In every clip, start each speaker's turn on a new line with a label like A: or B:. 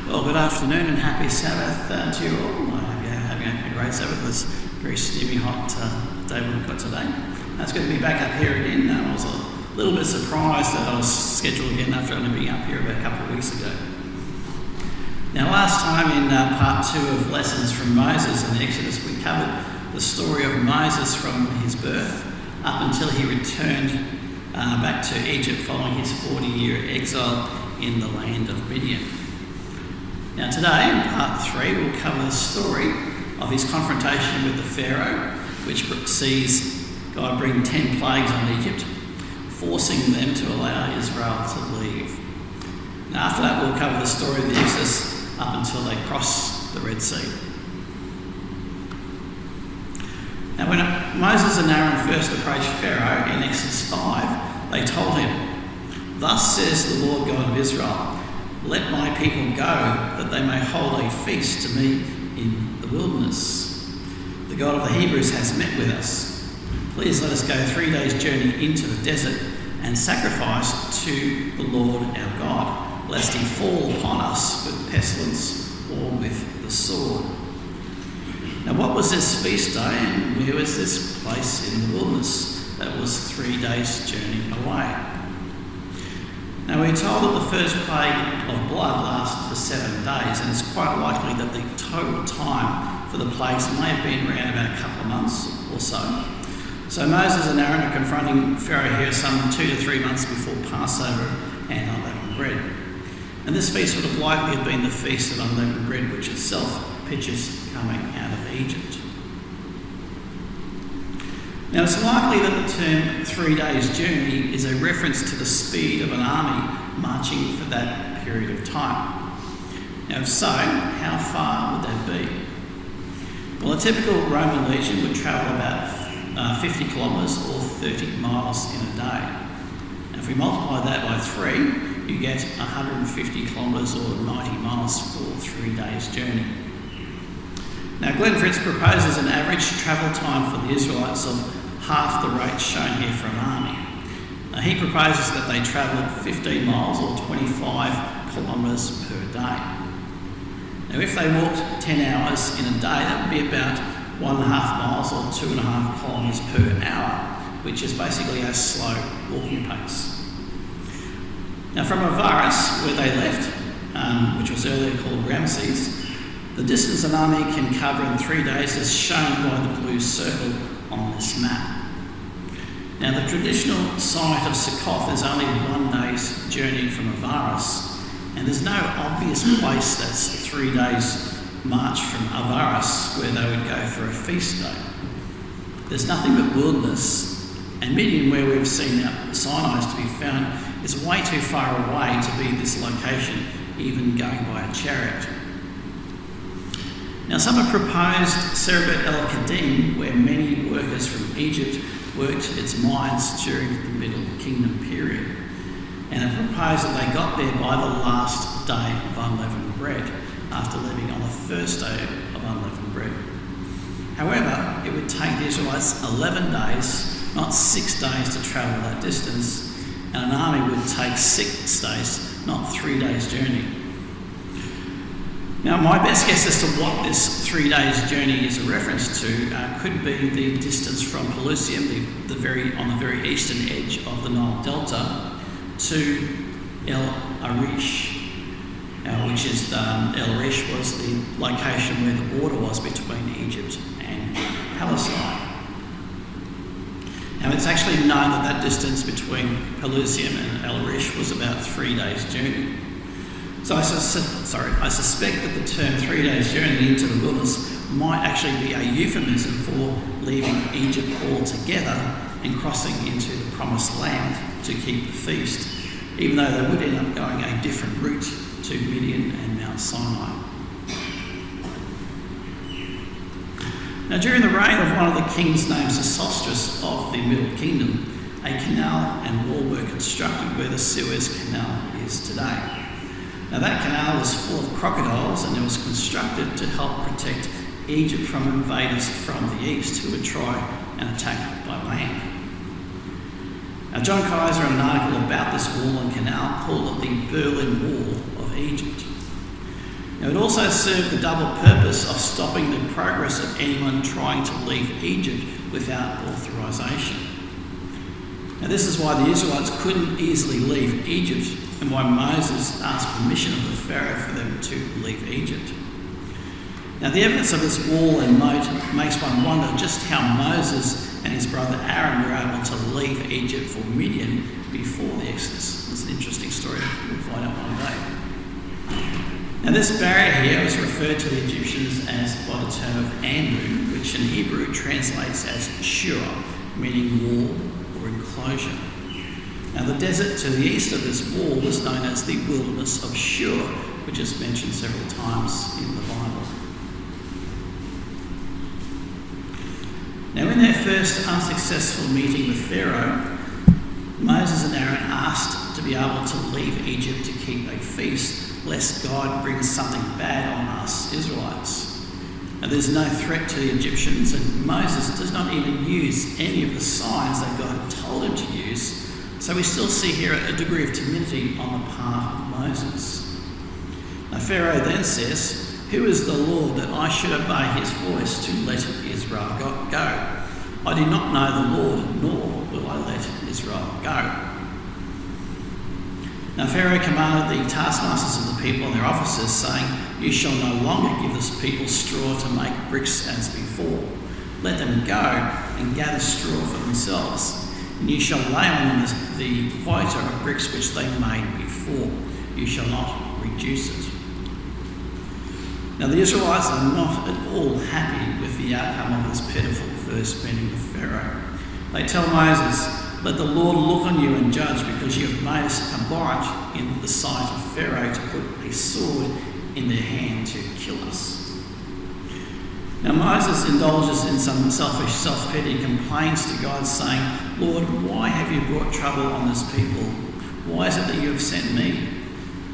A: Well, good afternoon and happy Sabbath to you all. I hope you're having a great Sabbath this very steamy, hot day we've got today. It's good to be back up here again. I was a little bit surprised that I was scheduled again after only being up here about a couple of weeks ago. Now, last time in part 2 of lessons from Moses in Exodus, we covered the story of Moses from his birth up until he returned back to Egypt following his 40-year exile in the land of Midian. Now today, in part 3, we'll cover the story of his confrontation with the Pharaoh, which sees God bring 10 plagues on Egypt, forcing them to allow Israel to leave. Now after that, we'll cover the story of the Exodus up until they cross the Red Sea. Now when Moses and Aaron first approached Pharaoh in Exodus 5, they told him, "Thus says the Lord God of Israel, let my people go, that they may hold a feast to me in the wilderness. The God of the Hebrews has met with us. Please let us go 3 days' journey into the desert and sacrifice to the Lord our God, lest he fall upon us with pestilence or with the sword." Now what was this feast day and where was this place in the wilderness that was 3 days' journey away? Now we're told that the first plague of blood lasted for 7 days, and it's quite likely that the total time for the plagues may have been around about a couple of months or so. So Moses and Aaron are confronting Pharaoh here some 2 to 3 months before Passover and unleavened bread. And this feast would have likely have been the feast of unleavened bread, which itself pictures coming out of Egypt. Now it's likely that the term 3 days journey is a reference to the speed of an army marching for that period of time. Now if so, how far would that be? Well, a typical Roman legion would travel about 50 kilometres or 30 miles in a day. Now if we multiply that by 3, you get 150 kilometres or 90 miles for 3 days journey. Now Glenn Fritz proposes an average travel time for the Israelites of half the rate shown here for an army. Now, he proposes that they travelled 15 miles or 25 kilometres per day. Now if they walked 10 hours in a day, that would be about 1.5 miles or 2.5 kilometres per hour, which is basically a slow walking pace. Now from Avaris, where they left, which was earlier called Ramses, the distance an army can cover in 3 days is shown by the blue circle on this map. Now the traditional site of Succoth is only 1 day's journey from Avaris, and there's no obvious place that's 3 days march from Avaris where they would go for a feast day. There's nothing but wilderness, and Midian, where we've seen Mount Sinai to be found, is way too far away to be this location, even going by a chariot. Now some have proposed Serebet el-Kadim, where many workers from Egypt worked its mines during the Middle Kingdom period, and have proposed that they got there by the last day of unleavened bread, after leaving on the first day of unleavened bread. However, it would take the Israelites 11 days, not 6 days, to travel that distance, and an army would take 6 days, not 3 days' journey. Now, my best guess as to what this 3 days journey is a reference to could be the distance from Pelusium, on the very eastern edge of the Nile Delta, to El Arish, which is El Arish was the location where the border was between Egypt and Palestine. Now, it's actually known that distance between Pelusium and El Arish was about 3 days journey. So I suspect that the term 3 days journey into the wilderness might actually be a euphemism for leaving Egypt altogether and crossing into the promised land to keep the feast, even though they would end up going a different route to Midian and Mount Sinai. Now during the reign of one of the kings named Sesostris of the Middle Kingdom, a canal and wall were constructed where the Suez Canal is today. Now that canal was full of crocodiles, and it was constructed to help protect Egypt from invaders from the east who would try and attack by land. Now John Kaiser, in an article about this wall and canal, called it the Berlin Wall of Egypt. Now, it also served the double purpose of stopping the progress of anyone trying to leave Egypt without authorization. Now, this is why the Israelites couldn't easily leave Egypt and why Moses asked permission of the Pharaoh for them to leave Egypt. Now, the evidence of this wall and moat makes one wonder just how Moses and his brother Aaron were able to leave Egypt for Midian before the Exodus. It's an interesting story we'll find out one day. Now, this barrier here was referred to the Egyptians as by the term of Anbu, which in Hebrew translates as Shur, meaning wall or enclosure. Now, the desert to the east of this wall was known as the wilderness of Shur, which is mentioned several times in the Bible. Now, in their first unsuccessful meeting with Pharaoh, Moses and Aaron asked to be able to leave Egypt to keep a feast, lest God brings something bad on us Israelites. And there's no threat to the Egyptians, and Moses does not even use any of the signs that God had told him to use. So we still see here a degree of timidity on the part of Moses. Now Pharaoh then says, "Who is the Lord that I should obey his voice to let Israel go? I do not know the Lord, nor will I let Israel go." Now Pharaoh commanded the taskmasters of the people and their officers, saying, "You shall no longer give this people straw to make bricks as before. Let them go and gather straw for themselves, and you shall lay on them the quota of bricks which they made before. You shall not reduce it." Now the Israelites are not at all happy with the outcome of this pitiful first meeting with Pharaoh. They tell Moses, "Let the Lord look on you and judge, because you have made us abhorrent in the sight of Pharaoh to put a sword in their hand to kill us." Now Moses indulges in some selfish self-pity and complains to God, saying, "Lord, why have you brought trouble on this people? Why is it that you have sent me?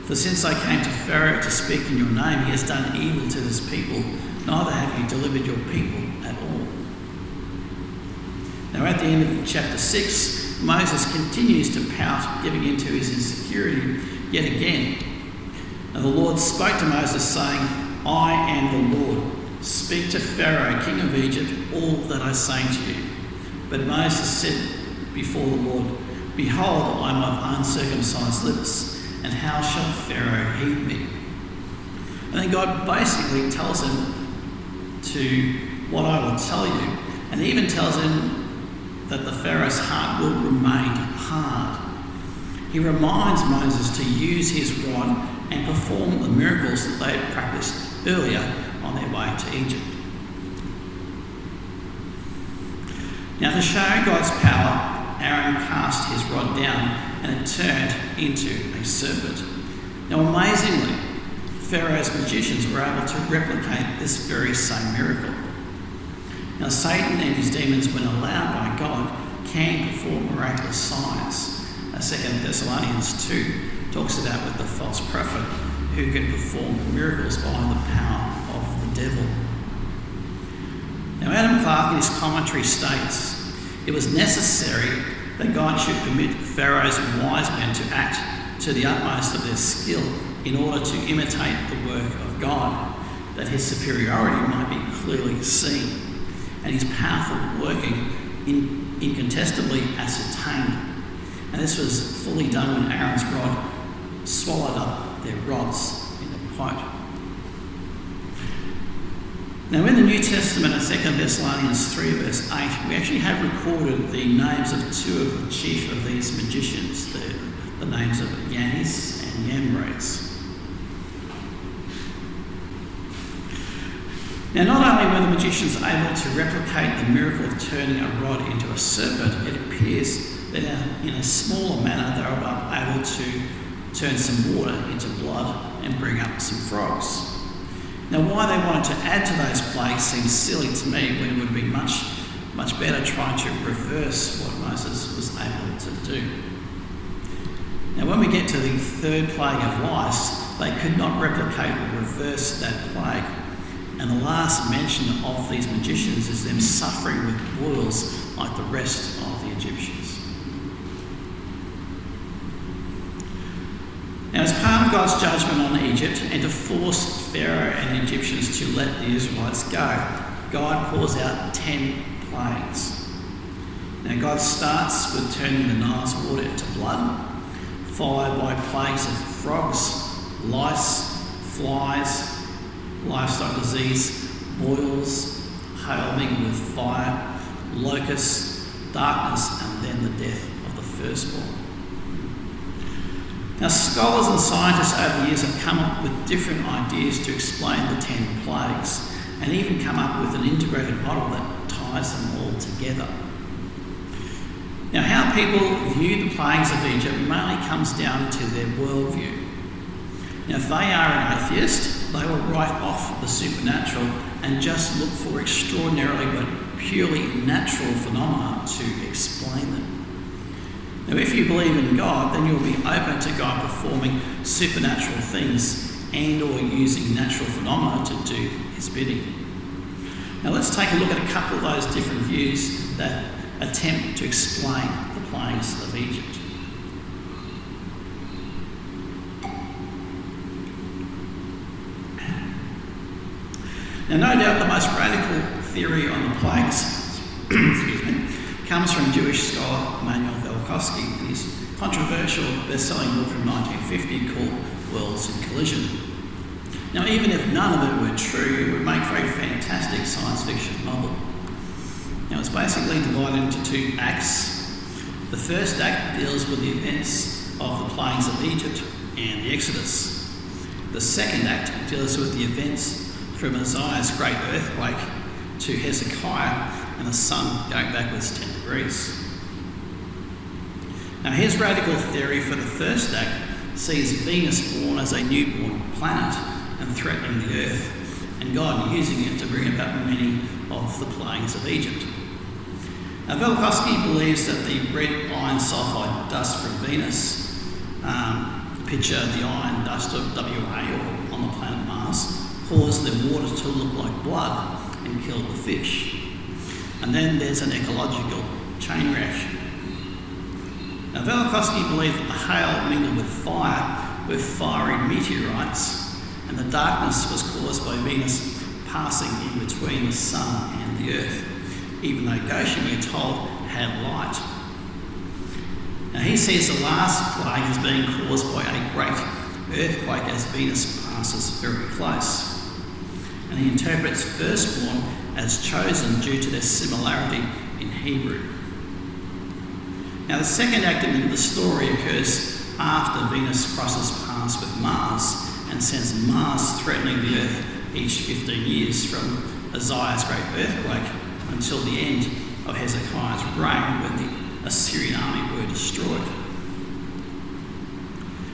A: For since I came to Pharaoh to speak in your name, he has done evil to this people, neither have you delivered your people at all." Now at the end of chapter 6, Moses continues to pout, giving into his insecurity yet again. And the Lord spoke to Moses, saying, "I am the Lord. Speak to Pharaoh, king of Egypt, all that I say to you." But Moses said before the Lord, "Behold, I am of uncircumcised lips, and how shall Pharaoh heed me?" And then God basically tells him to what I will tell you, and even tells him that the Pharaoh's heart will remain hard. He reminds Moses to use his rod and perform the miracles that they had practiced earlier on their way to Egypt. Now, to show God's power, Aaron cast his rod down and it turned into a serpent. Now, amazingly, Pharaoh's magicians were able to replicate this very same miracle. Now, Satan and his demons, when allowed by God, can perform miraculous signs. 2 Thessalonians 2 talks about with the false prophet who can perform miracles by the power of the devil. Now, Adam Clarke in his commentary states, "It was necessary that God should permit Pharaoh's wise men to act to the utmost of their skill in order to imitate the work of God, that his superiority might be clearly seen, and his powerful working incontestably ascertained." And this was fully done when Aaron's rod swallowed up their rods, in a quote. Now in the New Testament in 2 Thessalonians 3 verse 8, we actually have recorded the names of two of the chief of these magicians, the names of Yannis and Yambres. Now, not only were the magicians able to replicate the miracle of turning a rod into a serpent, it appears that in a smaller manner they were able to turn some water into blood and bring up some frogs. Now, why they wanted to add to those plagues seems silly to me, when it would be much better trying to reverse what Moses was able to do. Now, when we get to the third plague of lice, they could not replicate or reverse that plague. And the last mention of these magicians is them suffering with boils like the rest of the Egyptians. Now, as part of of God's judgment on Egypt and to force Pharaoh and the Egyptians to let the Israelites go, God pours out 10 plagues. Now God starts with turning the Nile's water into blood, followed by plagues of frogs, lice, flies, livestock disease, boils, hail mingled with fire, locusts, darkness, and then the death of the firstborn. Now, scholars and scientists over the years have come up with different ideas to explain the 10 plagues and even come up with an integrated model that ties them all together. Now, how people view the plagues of Egypt mainly comes down to their worldview. Now, if they are an atheist, they will write off the supernatural and just look for extraordinarily but purely natural phenomena to explain them. Now, if you believe in God, then you'll be open to God performing supernatural things and or using natural phenomena to do his bidding. Now, let's take a look at a couple of those different views that attempt to explain the plagues of Egypt. Now, no doubt the most radical theory on the plagues comes from Jewish scholar Emanuel Velikovsky in his controversial best-selling book from 1950 called Worlds in Collision. Now, even if none of it were true, it would make for a fantastic science fiction novel. Now, it's basically divided into 2 acts. The first act deals with the events of the plagues of Egypt and the Exodus. The second act deals with the events from Uzziah's great earthquake to Hezekiah and the sun going backwards 10 degrees. Now, his radical theory for the first act sees Venus born as a newborn planet and threatening the earth, and God using it to bring about many of the plagues of Egypt. Now, Velikovsky believes that the red iron sulfide dust from Venus, picture the iron dust of WA or on the planet Mars, caused the water to look like blood and kill the fish. And then there's an ecological chain reaction. Now, Velikovsky believed that the hail mingled with fire were fiery meteorites, and the darkness was caused by Venus passing in between the sun and the earth, even though Goshen, we're told, had light. Now, he sees the last plague as being caused by a great earthquake as Venus passes very close. And he interprets firstborn as chosen due to their similarity in Hebrew. Now, the second act in the story occurs after Venus crosses paths with Mars and sends Mars threatening the earth each 15 years from Uzziah's great earthquake until the end of Hezekiah's reign when the Assyrian army were destroyed.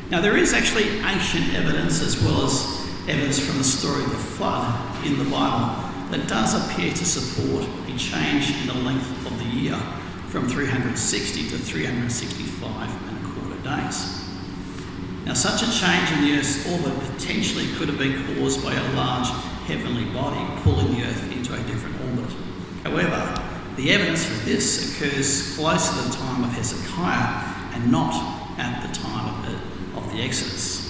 A: Now, there is actually ancient evidence as well as evidence from the story of the flood in the Bible that does appear to support a change in the length of the year from 360 to 365 and a quarter days. Now, such a change in the Earth's orbit potentially could have been caused by a large heavenly body pulling the Earth into a different orbit. However, the evidence for this occurs close to the time of Hezekiah and not at the time of the Exodus.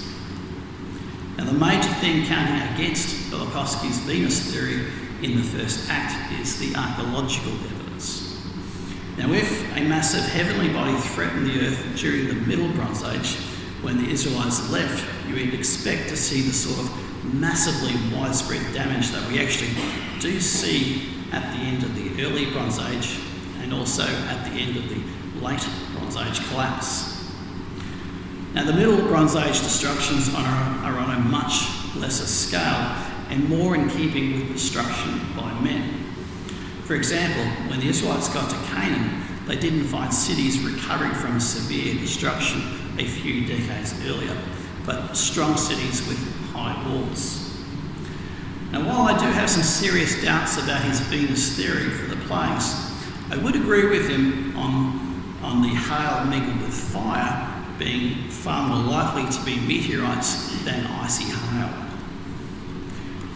A: Now, the major thing counting against Velikovsky's Venus theory in the first act is the archaeological evidence. Now, if a massive heavenly body threatened the earth during the Middle Bronze Age, when the Israelites left, you would expect to see the sort of massively widespread damage that we actually do see at the end of the early Bronze Age and also at the end of the late Bronze Age collapse. Now, the Middle Bronze Age destructions are on a much lesser scale and more in keeping with destruction by men. For example, when the Israelites got to Canaan, they didn't find cities recovering from severe destruction a few decades earlier, but strong cities with high walls. Now, while I do have some serious doubts about his Venus theory for the plagues, I would agree with him on the hail mingled with fire being far more likely to be meteorites than icy hail.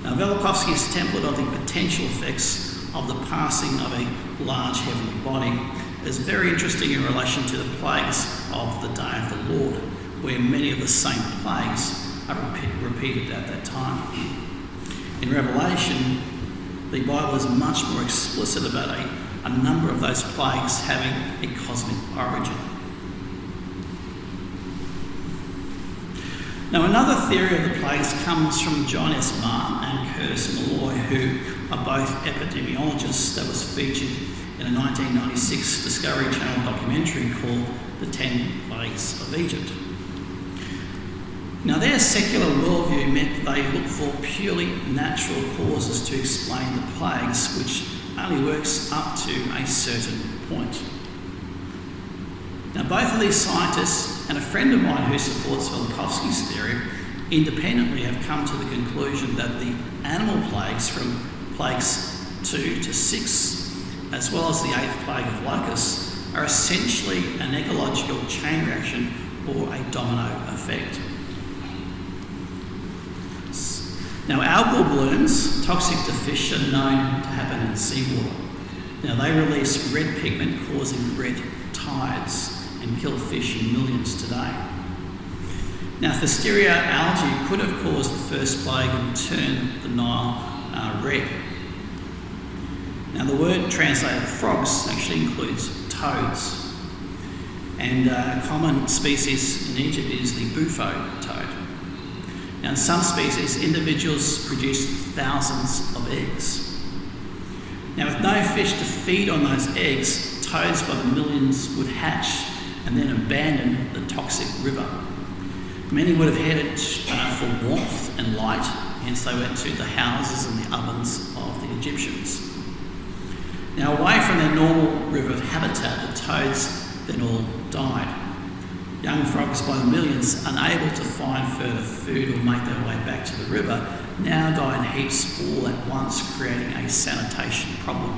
A: Now, Velikovsky's template of the potential effects of the passing of a large heavenly body is very interesting in relation to the plagues of the Day of the Lord, where many of the same plagues are repeated at that time. In Revelation, the Bible is much more explicit about a number of those plagues having a cosmic origin. Now, another theory of the plagues comes from John S. Marr and Curtis Malloy, who are both epidemiologists, that was featured in a 1996 Discovery Channel documentary called The 10 Plagues of Egypt. Now, their secular worldview meant they looked for purely natural causes to explain the plagues, which only works up to a certain point. Now, both of these scientists and a friend of mine who supports Velikovsky's theory independently have come to the conclusion that the animal plagues from plagues 2 to 6, as well as the 8th plague of locusts, are essentially an ecological chain reaction or a domino effect. Now, algal blooms, toxic to fish, are known to happen in seawater. Now, they release red pigment causing red tides and kill fish in millions today. Now, Listeria algae could have caused the first plague and turned the Nile red. Now, the word translated frogs actually includes toads, and a common species in Egypt is the bufo toad. Now, in some species, individuals produce thousands of eggs. Now, with no fish to feed on those eggs, toads by the millions would hatch and then abandon the toxic river. Many would have headed for warmth and light, hence they went to the houses and the ovens of the Egyptians. Now, away from their normal river habitat, the toads then all died. Young frogs by the millions, unable to find further food or make their way back to the river, now die in heaps all at once, creating a sanitation problem.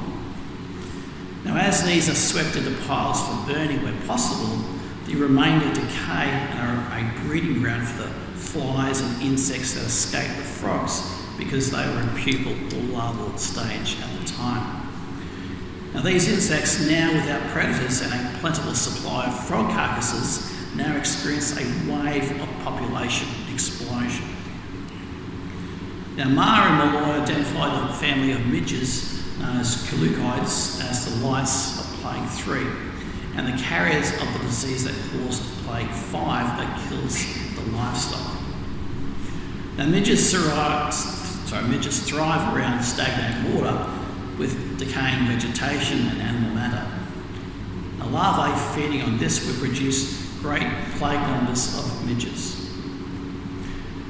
A: Now, as these are swept into piles for burning where possible, the remainder decay and are a breeding ground for the flies and insects that escape the frogs because they were in pupal or larval stage at the time. Now, these insects, now without predators and a plentiful supply of frog carcasses, now experience a wave of population explosion. Now, Marr and Malloy identified a family of midges known as collucoids as the lice of plague 3 and the carriers of the disease that caused plague 5 that kills the livestock. Now, midges thrive around stagnant water with decaying vegetation and animal matter. Now, larvae feeding on this would produce great plague numbers of midges.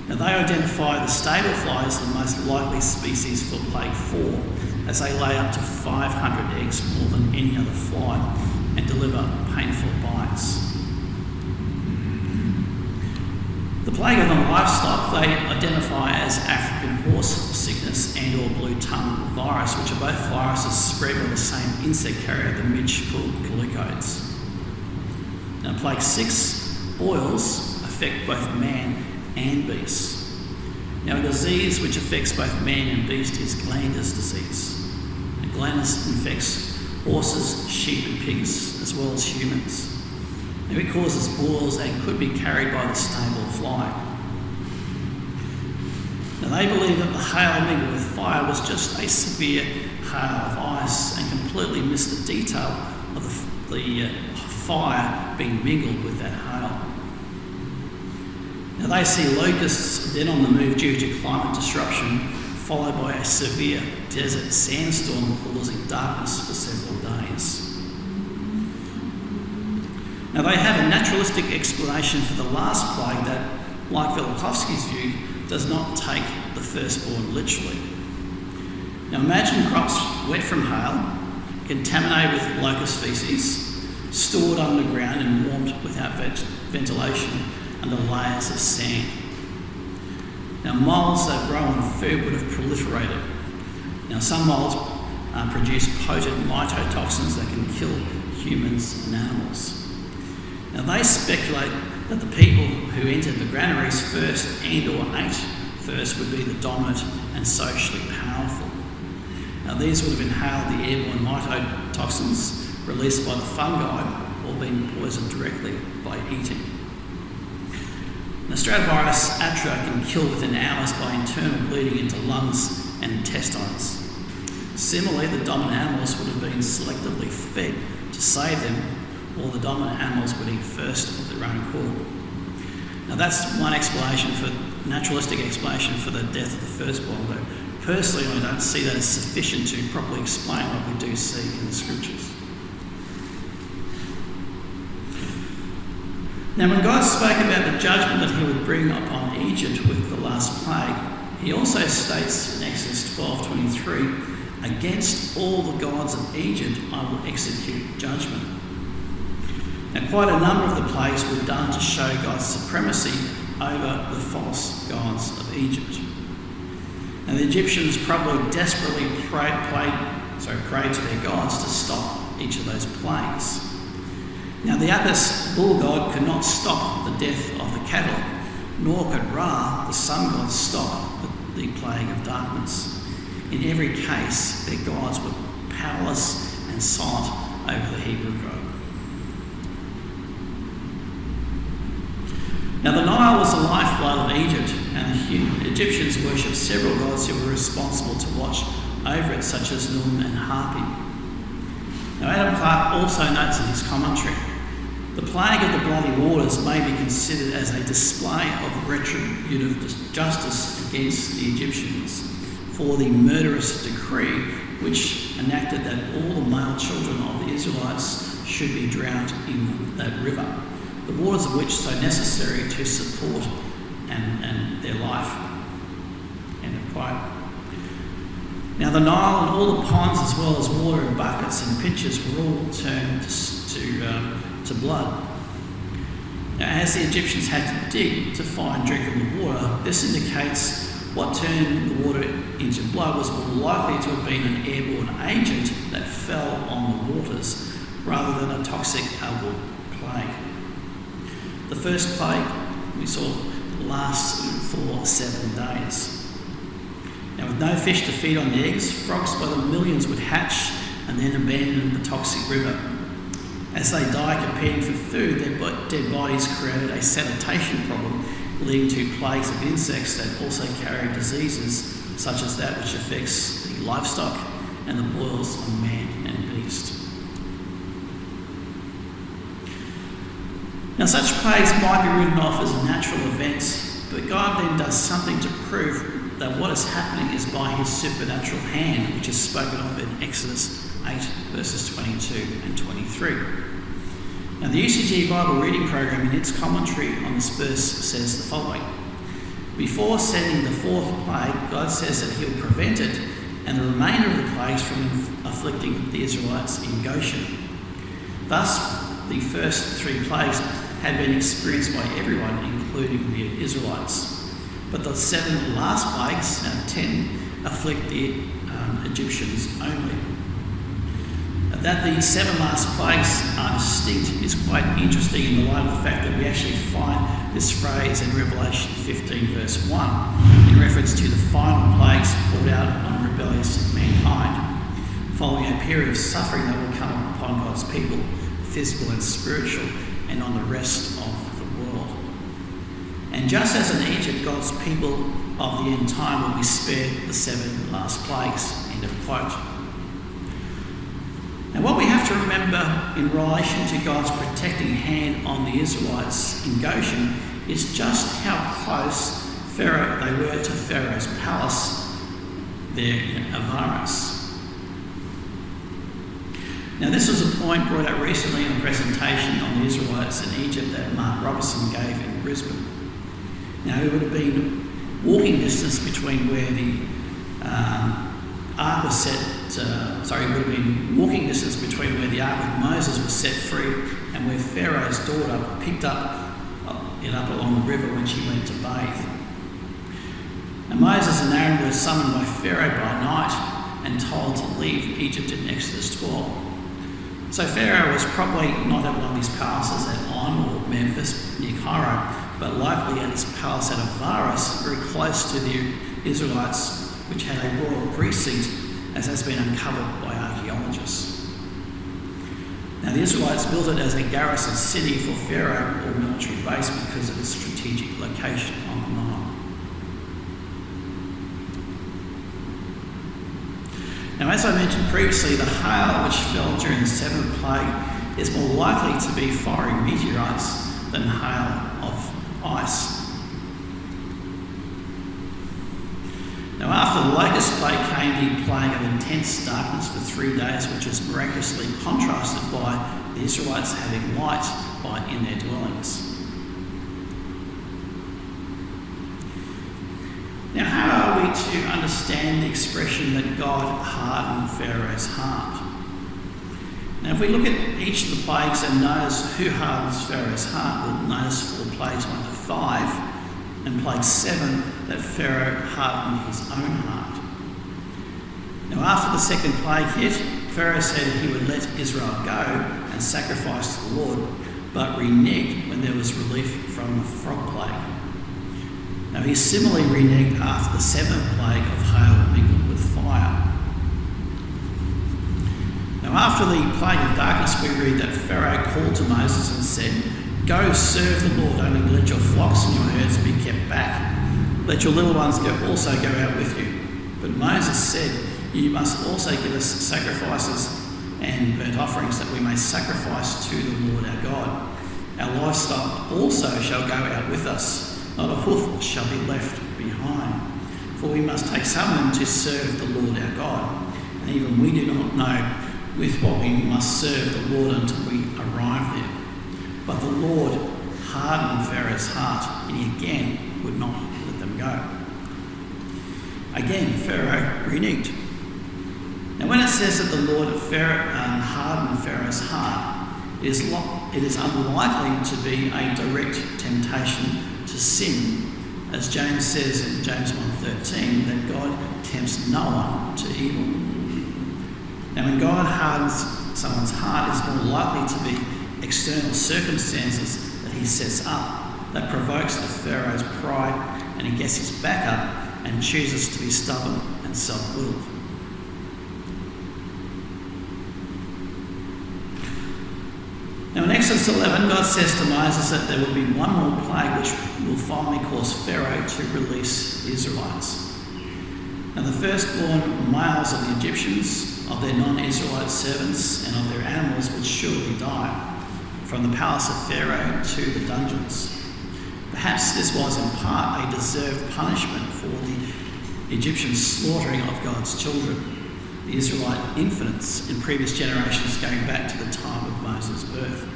A: Now, they identify the stable fly as the most likely species for plague 4, as they lay up to 500 eggs more than any other fly and deliver painful bites. The plague of the livestock they identify as African horse sickness and or blue tongue virus, which are both viruses spread by the same insect carrier, the midge called collucoids. Now, plague 6, boils, affect both man and beast. Now, a disease which affects both man and beast is glanders disease. And glanders infects horses, sheep and pigs, as well as humans. Now, it causes boils and could be carried by the stable fly. Now, they believe that the hail mingled with fire was just a severe hail of ice and completely missed the detail of the fire being mingled with that hail. Now, they see locusts then on the move due to climate disruption, followed by a severe desert sandstorm causing darkness for several days. Now, they have a naturalistic explanation for the last plague that, like Velikovsky's view, does not take the firstborn literally. Now, imagine crops wet from hail, contaminated with locust feces, stored underground and warmed without ventilation under layers of sand. Now, moulds that grow on food would have proliferated. Now, some moulds produce potent mycotoxins that can kill humans and animals. Now, they speculate that the people who entered the granaries first and or ate first would be the dominant and socially powerful. Now, these would have inhaled the airborne mycotoxins released by the fungi or been poisoned directly by eating. The Stratovirus atra can kill within hours by internal bleeding into lungs and intestines. Similarly, the dominant animals would have been selectively fed to save them, or the dominant animals would eat first of their own accord. Now that's one naturalistic explanation for the death of the firstborn, though personally I don't see that as sufficient to properly explain what we do see in the scriptures. Now when God spoke about the judgment that he would bring upon Egypt with the last plague, he also states in Exodus 12:23, "Against all the gods of Egypt I will execute judgment." Now quite a number of the plagues were done to show God's supremacy over the false gods of Egypt. And the Egyptians probably desperately prayed to their gods to stop each of those plagues. Now the Apis bull god could not stop the death of the cattle, nor could Ra, the sun god, stop the plague of darkness. In every case, their gods were powerless and silent over the Hebrew God. Now the Nile was the lifeblood of Egypt, and the Egyptians worshipped several gods who were responsible to watch over it, such as Nun and Hapi. Now Adam Clarke also notes in his commentary, "The plague of the bloody waters may be considered as a display of retributive justice against the Egyptians for the murderous decree which enacted that all the male children of the Israelites should be drowned in that river, the waters of which so necessary to support and their life." End of quote. Now the Nile and all the ponds, as well as water in buckets and pitchers, were all turned to blood. Now, as the Egyptians had to dig to find drinkable water, this indicates what turned the water into blood was more likely to have been an airborne agent that fell on the waters rather than a toxic algal plague. The first plague we saw lasts for 7 days. Now with no fish to feed on the eggs, frogs by the millions would hatch and then abandon the toxic river. As they die competing for food, their dead bodies created a sanitation problem, leading to plagues of insects that also carry diseases such as that which affects the livestock and the boils on man and beast. Now such plagues might be written off as natural events, but God then does something to prove that what is happening is by his supernatural hand, which is spoken of in Exodus 8 verses 22 and 23. Now the UCG Bible reading program in its commentary on this verse says the following: "Before sending the fourth plague, God says that he'll prevent it and the remainder of the plagues from afflicting the Israelites in Goshen. Thus, the first 3 plagues had been experienced by everyone, including the Israelites. But the 7 last plagues, out of 10, afflict the Egyptians only." That the 7 last plagues are distinct is quite interesting in the light of the fact that we actually find this phrase in Revelation 15 verse 1 in reference to the final plagues poured out on rebellious mankind, following a period of suffering that will come upon God's people, physical and spiritual, and on the rest of the world. And just as in Egypt, God's people of the end time will be spared the 7 last plagues. End of quote. Now what we have to remember in relation to God's protecting hand on the Israelites in Goshen is just how close they were to Pharaoh's palace there in Avaris. Now this was a point brought out recently in a presentation on the Israelites in Egypt that Mark Robertson gave in Brisbane. Now it would have been walking distance between where the ark was set, it would have been walking distance between where the ark of Moses was set free and where Pharaoh's daughter picked it up along the river when she went to bathe. And Moses and Aaron were summoned by Pharaoh by night and told to leave Egypt in Exodus 12. So Pharaoh was probably not at one of his palaces at On or Memphis near Cairo, but likely at his palace at Avaris, very close to the Israelites, which had a royal precinct, as has been uncovered by archaeologists. Now the Israelites built it as a garrison city for Pharaoh or military base because of its strategic location on the Nile. Now, as I mentioned previously, the hail which fell during the seventh plague is more likely to be fiery meteorites than hail of ice. Now, after the latest plague came the plague of intense darkness for 3 days, which was miraculously contrasted by the Israelites having light in their dwellings. Now, how are we to understand the expression that God hardened Pharaoh's heart? Now, if we look at each of the plagues and notice who hardens Pharaoh's heart, we'll notice for plagues 1 to 5 and plague 7 that Pharaoh hardened his own heart. Now, after the second plague hit, Pharaoh said he would let Israel go and sacrifice to the Lord, but reneged when there was relief from the frog plague. Now, he similarly reneged after the seventh plague of hail mingled with fire. Now, after the plague of darkness, we read that Pharaoh called to Moses and said, "Go serve the Lord, only let your flocks and your herds be kept back. Let your little ones also go out with you." But Moses said, "You must also give us sacrifices and burnt offerings that we may sacrifice to the Lord our God. Our livestock also shall go out with us. Not a hoof shall be left behind. For we must take someone to serve the Lord our God. And even we do not know with what we must serve the Lord until we arrive there." But the Lord hardened Pharaoh's heart, and he again would not let them go. Again, Pharaoh reneged. Now, when it says that the Lord hardened Pharaoh's heart, it is unlikely to be a direct temptation to sin, as James says in James 1:13, that God tempts no one to evil. Now, when God hardens someone's heart, it's more likely to be external circumstances that he sets up that provokes the Pharaoh's pride, and he gets his back up and chooses to be stubborn and self-willed. Now, in Exodus 11, God says to Moses that there will be one more plague which will finally cause Pharaoh to release the Israelites. Now, the firstborn males of the Egyptians, of their non-Israelite servants, and of their animals would surely die, from the palace of Pharaoh to the dungeons. Perhaps this was in part a deserved punishment for the Egyptian slaughtering of God's children, the Israelite infants in previous generations going back to the time of Moses' birth.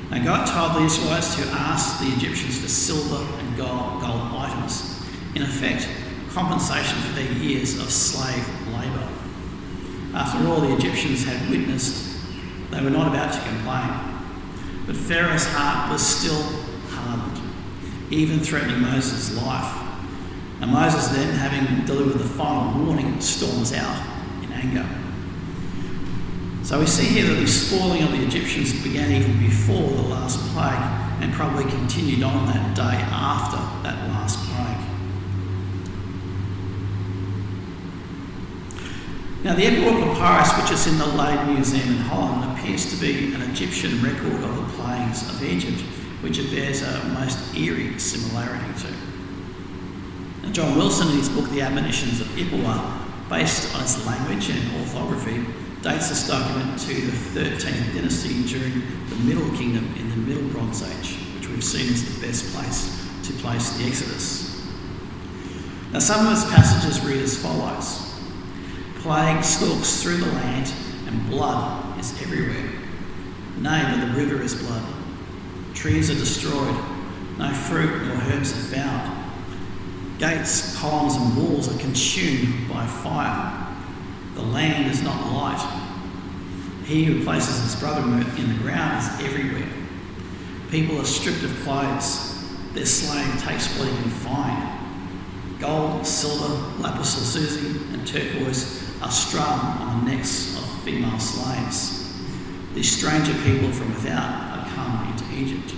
A: Now, God told the Israelites to ask the Egyptians for silver and gold items, in effect, compensation for their years of slave labour. After all, the Egyptians had witnessed, they were not about to complain. But Pharaoh's heart was still hardened, even threatening Moses' life. And Moses then, having delivered the final warning, storms out in anger. So we see here that the spoiling of the Egyptians began even before the last plague and probably continued on that day after that last plague. Now, the Epic Papyrus, which is in the Leiden Museum in Holland, appears to be an Egyptian record of the plagues of Egypt, which it bears a most eerie similarity to. Now, John Wilson, in his book The Admonitions of Ipuwer, based on its language and orthography, dates this document to the 13th dynasty during the Middle Kingdom in the Middle Bronze Age, which we've seen is the best place to place the Exodus. Now, some of its passages read as follows: "Plague stalks through the land, and blood is everywhere. Nay, but the river is blood. Trees are destroyed, no fruit nor herbs are found. Gates, columns and walls are consumed by fire. The land is not light. He who places his brother in the ground is everywhere. People are stripped of clothes. Their slave takes what he can find. Gold, silver, lapis lazuli and turquoise are strung on the necks of female slaves. These stranger people from without are come into Egypt."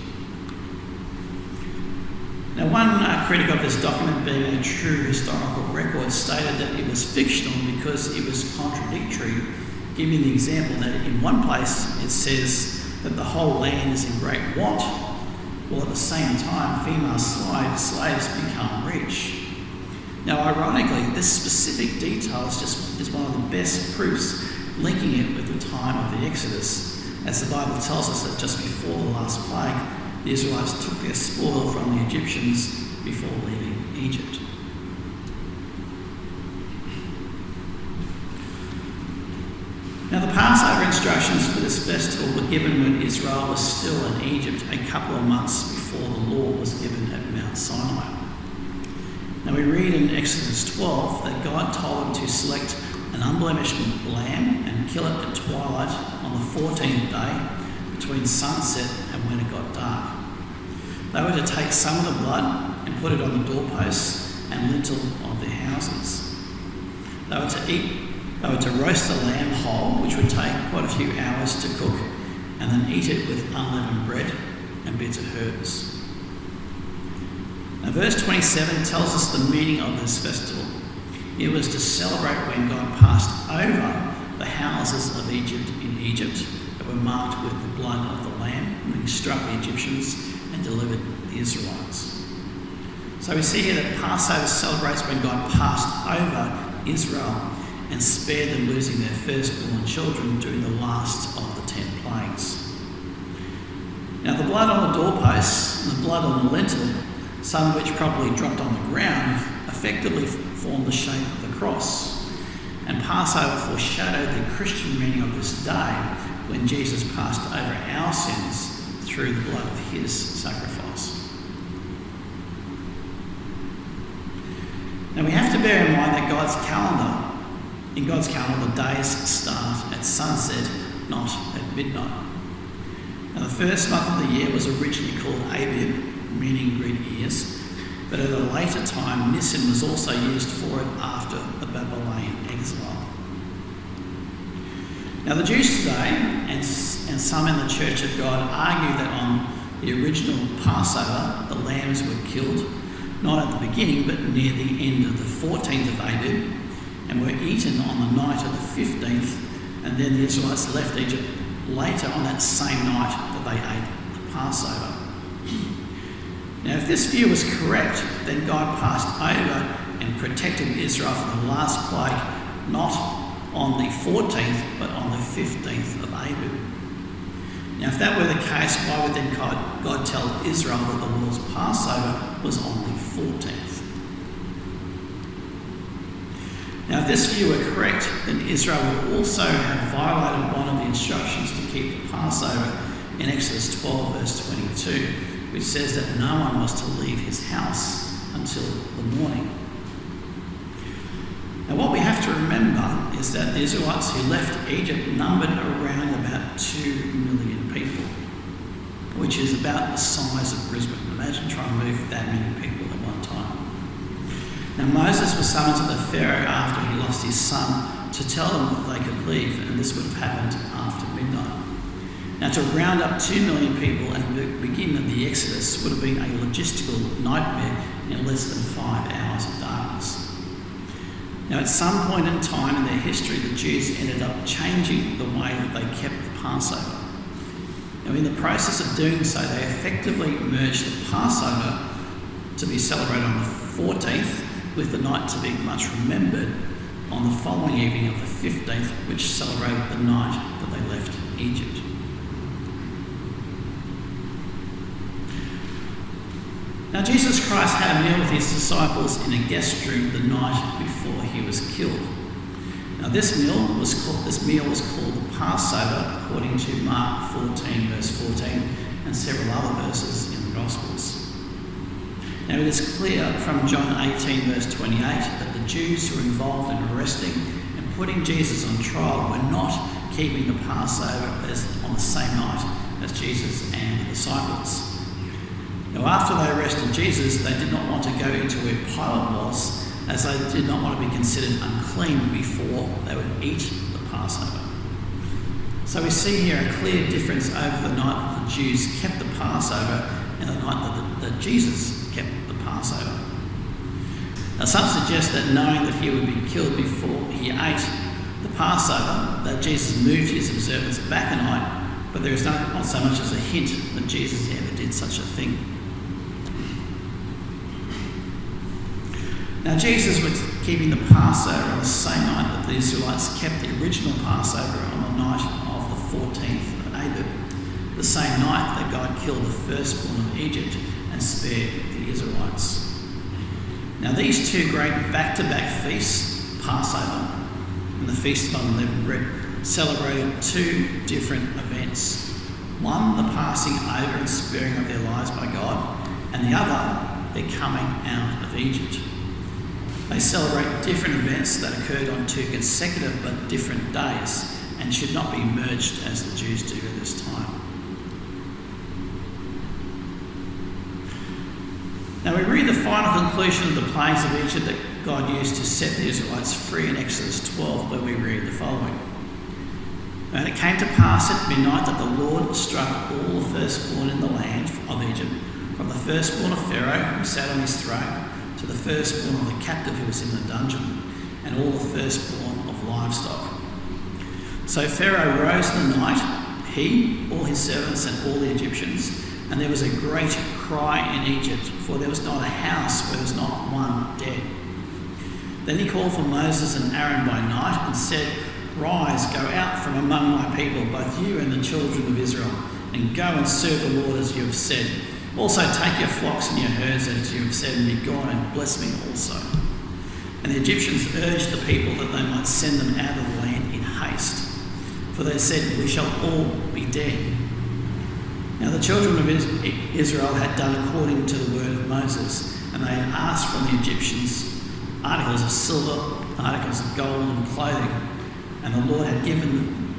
A: Now, one critic of this document, being a true historical record, stated that it was fictional because it was contradictory giving the example that in one place it says that the whole land is in great want, while at the same time female slaves become rich. Now, ironically, this specific detail is one of the best proofs linking it with the time of the Exodus, as the Bible tells us that just before the last plague, the Israelites took their spoil from the Egyptians before leaving Egypt. Now, the Passover instructions for this festival were given when Israel was still in Egypt, a couple of months before the law was given at Mount Sinai. Now, we read in Exodus 12 that God told them to select an unblemished lamb and kill it at twilight on the 14th day between sunset and when it got dark. They were to take some of the blood and put it on the doorposts and lintel of their houses. They were to roast the lamb whole, which would take quite a few hours to cook, and then eat it with unleavened bread and bits of herbs. Now, verse 27 tells us the meaning of this festival. It was to celebrate when God passed over the houses of Egypt in Egypt that were marked with the blood of the lamb when he struck the Egyptians and delivered the Israelites. So we see here that Passover celebrates when God passed over Israel and spared them losing their firstborn children during the last of the 10 plagues. Now, the blood on the doorposts and the blood on the lintel, some of which probably dropped on the ground, effectively formed the shape of the cross. And Passover foreshadowed the Christian meaning of this day when Jesus passed over our sins through the blood of his sacrifice. Now, we have to bear in mind that in God's calendar, the days start at sunset, not at midnight. Now, the first month of the year was originally called Abib, meaning green ears, but at a later time, Nisan was also used for it after the Babylonian exile. Now, the Jews today, and some in the Church of God, argue that on the original Passover, the lambs were killed, not at the beginning, but near the end of the 14th of Abib, and were eaten on the night of the 15th, and then the Israelites left Egypt later on that same night that they ate the Passover. Now, if this view was correct, then God passed over and protected Israel from the last plague, not on the 14th, but on the 15th of Abib. Now, if that were the case, why would then God tell Israel that the Lord's Passover was on the 14th? Now, if this view were correct, then Israel would also have violated one of the instructions to keep the Passover in Exodus 12, verse 22, which says that no one was to leave his house until the morning. Now, what we have to remember is that the Israelites who left Egypt numbered around about 2 million people, which is about the size of Brisbane. Imagine trying to move that many people at one time. Now, Moses was summoned to the Pharaoh after he lost his son to tell them that they could leave, and this would have happened after midnight. Now, to round up 2 million people and begin the Exodus would have been a logistical nightmare in less than 5 hours of darkness. Now, at some point in time in their history, the Jews ended up changing the way that they kept the Passover. Now, in the process of doing so, they effectively merged the Passover to be celebrated on the 14th with the night to be much remembered on the following evening of the 15th, which celebrated the night that they left Egypt. Now, Jesus Christ had a meal with his disciples in a guest room the night before he was killed. Now, this meal was called the Passover, according to Mark 14, verse 14, and several other verses in the Gospels. Now, it is clear from John 18, verse 28, that the Jews who were involved in arresting and putting Jesus on trial were not keeping the Passover on the same night as Jesus and the disciples. Now, after they arrested Jesus, they did not want to go into where Pilate was, as they did not want to be considered unclean before they would eat the Passover. So we see here a clear difference over the night that the Jews kept the Passover and the night that Jesus kept the Passover. Now, some suggest that knowing that he would be killed before he ate the Passover, that Jesus moved his observance back a night, but there is not so much as a hint that Jesus ever did such a thing. Now, Jesus was keeping the Passover on the same night that the Israelites kept the original Passover on the night of the 14th of Abib, the same night that God killed the firstborn of Egypt and spared the Israelites. Now, these two great back-to-back feasts, Passover and the Feast of Unleavened Bread, celebrated two different events. One, the passing over and sparing of their lives by God, and the other, their coming out of Egypt. They celebrate different events that occurred on two consecutive but different days and should not be merged as the Jews do at this time. Now we read the final conclusion of the plagues of Egypt that God used to set the Israelites free in Exodus 12, where we read the following. And it came to pass at midnight that the Lord struck all the firstborn in the land of Egypt, from the firstborn of Pharaoh who sat on his throne, to the firstborn of the captive who was in the dungeon, and all the firstborn of livestock. So Pharaoh rose in the night, he, all his servants, and all the Egyptians, and there was a great cry in Egypt, for there was not a house where there was not one dead. Then he called for Moses and Aaron by night and said, Rise, go out from among my people, both you and the children of Israel, and go and serve the Lord as you have said. Also take your flocks and your herds as you have said, and be gone and bless me also. And the Egyptians urged the people that they might send them out of the land in haste, for they said, We shall all be dead. Now the children of Israel had done according to the word of Moses, and they had asked from the Egyptians articles of silver, articles of gold and clothing, and the Lord had given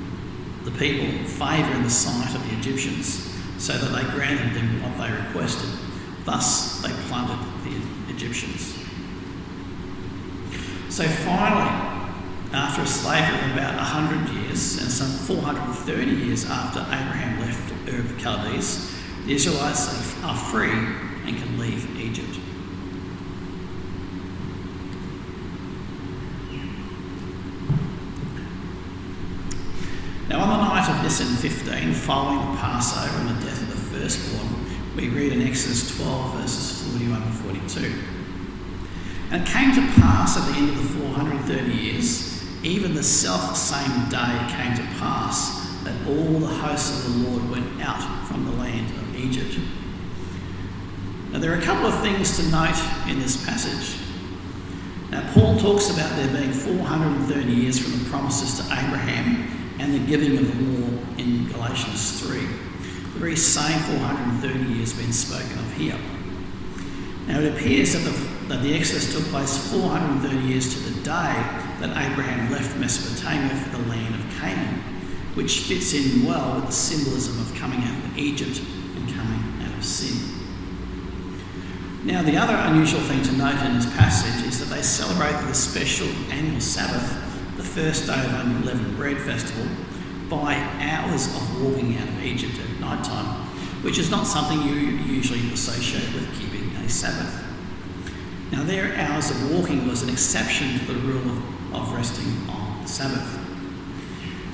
A: the people favour in the sight of the Egyptians, so that they granted them what they requested. Thus they plundered the Egyptians. So finally, after a slavery of about 100 years and some 430 years after Abraham left Ur of the Chaldees, the Israelites are free and can leave Egypt. Now, on the night of Nisan 15, following the Passover and the death of the firstborn, we read in Exodus 12, verses 41 and 42. And it came to pass at the end of the 430 years, even the self-same day came to pass, that all the hosts of the Lord went out from the land of Egypt. Now, there are a couple of things to note in this passage. Now, Paul talks about there being 430 years from the promises to Abraham and the giving of the law in Galatians 3. The very same 430 years being spoken of here. Now it appears that the Exodus took place 430 years to the day that Abraham left Mesopotamia for the land of Canaan, which fits in well with the symbolism of coming out of Egypt and coming out of sin. Now the other unusual thing to note in this passage is that they celebrated the special annual Sabbath, the first day of Unleavened Bread Festival, by hours of walking out of Egypt at night time, which is not something you usually associate with keeping a Sabbath. Now their hours of walking was an exception to the rule of resting on the Sabbath.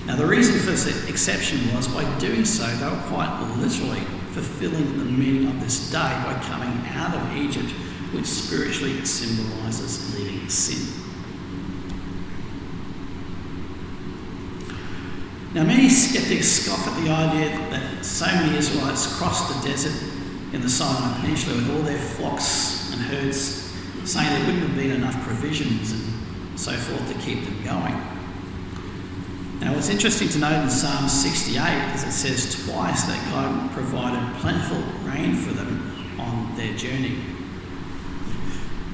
A: Now the reason for this exception was by doing so they were quite literally fulfilling the meaning of this day by coming out of Egypt, which spiritually symbolises leaving sin. Now, many skeptics scoff at the idea that so many Israelites crossed the desert in the Sinai Peninsula with all their flocks and herds, saying there wouldn't have been enough provisions and so forth to keep them going. Now, what's interesting to note in Psalm 68 is it says twice that God provided plentiful rain for them on their journey.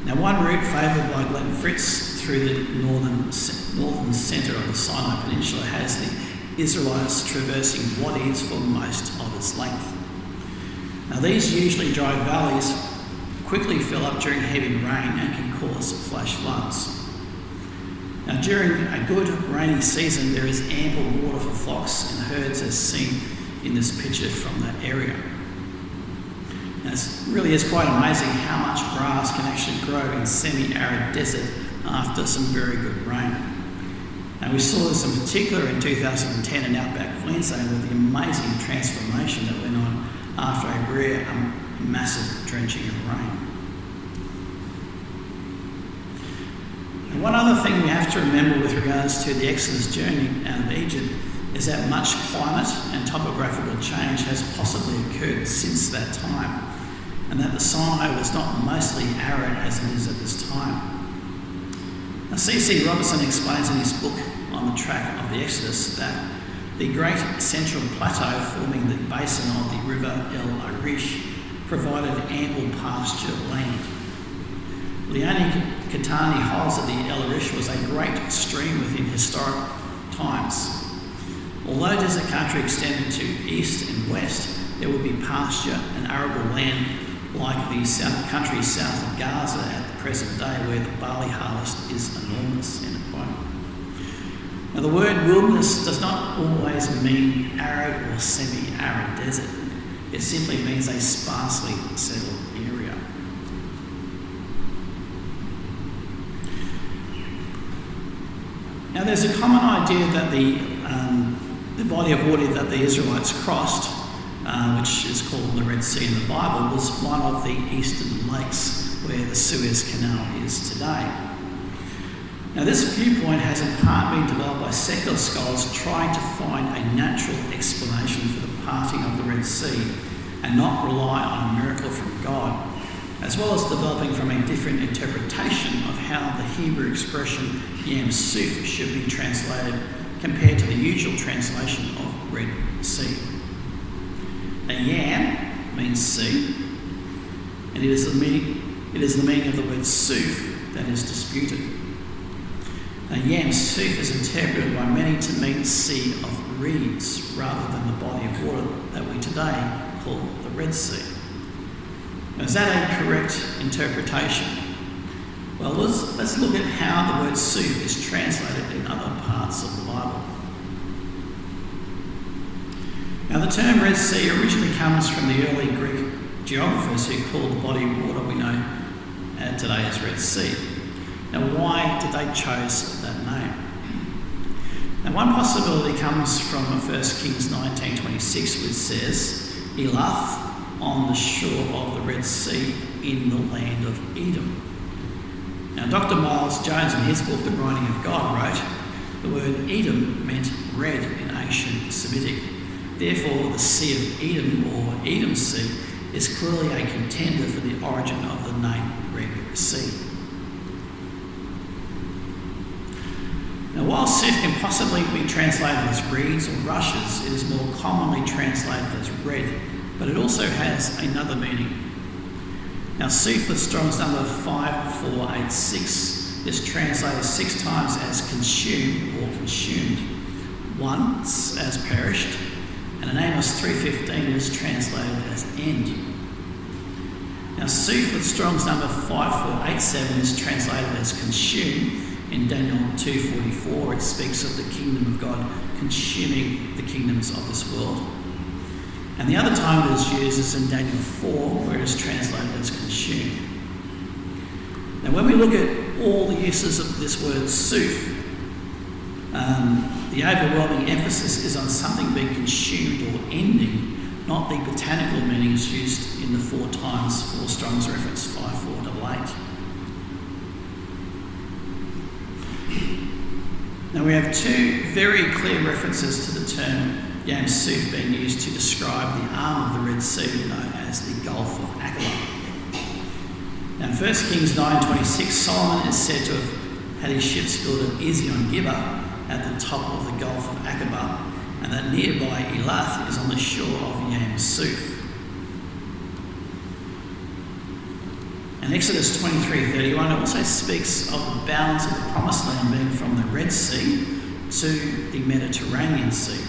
A: Now, one route favoured by Glenn Fritz through the northern centre of the Sinai Peninsula has the Israelites traversing wadis for most of its length. Now these usually dry valleys quickly fill up during heavy rain and can cause flash floods. Now during a good rainy season there is ample water for flocks and herds as seen in this picture from that area. Now it really is quite amazing how much grass can actually grow in semi-arid desert after some very good rain. And we saw this in particular in 2010 in Outback Queensland with the amazing transformation that went on after a massive drenching of rain. And one other thing we have to remember with regards to the Exodus journey out of Egypt is that much climate and topographical change has possibly occurred since that time, and that the Sinai was not mostly arid as it is at this time. Now, C.C. Robertson explains in his book On the Track of the Exodus that the great central plateau forming the basin of the river El Arish provided ample pasture land. Leone Catani holds that the El Arish was a great stream within historic times. Although desert country extended to east and west, there would be pasture and arable land like the country south of Gaza at the present day, where the barley harvest is enormous. End of quote. Now, the word wilderness does not always mean arid or semi-arid desert. It simply means a sparsely settled area. Now, there's a common idea that the body of water that the Israelites crossed, which is called the Red Sea in the Bible, was one of the eastern lakes where the Suez Canal is today. Now, this viewpoint has in part been developed by secular scholars trying to find a natural explanation for the parting of the Red Sea and not rely on a miracle from God, as well as developing from a different interpretation of how the Hebrew expression Yam Suf should be translated compared to the usual translation of Red Sea. Now, Yam means sea, and it is the meaning of the word Suf that is disputed. Now, Yam Suf is interpreted by many to mean sea of reeds rather than the body of water that we today call the Red Sea. Now, is that a correct interpretation? Well, let's look at how the word Suf is translated in other parts of the Bible. Now, the term Red Sea originally comes from the early Greek geographers who called the body of water we know today as Red Sea. Now, why did they choose that name? Now, one possibility comes from 1 Kings 19:26, which says, Elath on the shore of the Red Sea in the land of Edom. Now, Dr. Miles Jones in his book, The Writing of God, wrote, the word Edom meant red in ancient Semitic. Therefore, the Sea of Edom, or Edom Sea, is clearly a contender for the origin of the name Red Sea. Now, while Suf can possibly be translated as reeds or rushes, it is more commonly translated as red, but it also has another meaning. Now, Suf with Strong's number 5486 is translated 6 times as consumed or consumed, once as perished, and in Amos 3:15 is translated as end. Now, Suf with Strong's number 5487 is translated as consumed. In Daniel 2:44, it speaks of the kingdom of God consuming the kingdoms of this world. And the other time it is used is in Daniel 4, where it is translated as consumed. Now, when we look at all the uses of this word Suf, the overwhelming emphasis is on something being consumed or ending, not the botanical meanings used in the 4 times 4 Strong's reference 5488. Now, we have 2 very clear references to the term Yam Suf being used to describe the arm of the Red Sea known as the Gulf of Aqaba. Now, in 1 Kings 9:26, Solomon is said to have had his ships built at Ezion Gibeah at the top of the Gulf of Aqaba, and that nearby Elath is on the shore of Yam Suf. And Exodus 23:31 also speaks of the bounds of the Promised Land being from the Red Sea to the Mediterranean Sea.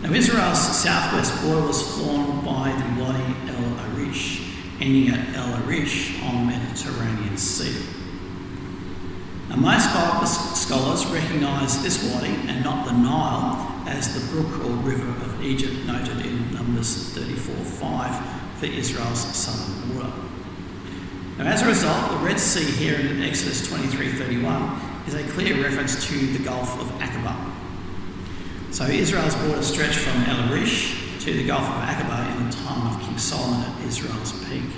A: Now, Israel's southwest border was formed by the Wadi El Arish, ending at El Arish on the Mediterranean Sea. Now, most Bible scholars recognise this wadi and not the Nile as the brook or river of Egypt noted in Numbers 34:5 for Israel's southern border. Now, as a result, the Red Sea here in Exodus 23:31 is a clear reference to the Gulf of Aqaba. So Israel's border stretched from El Arish to the Gulf of Aqaba in the time of King Solomon at Israel's peak.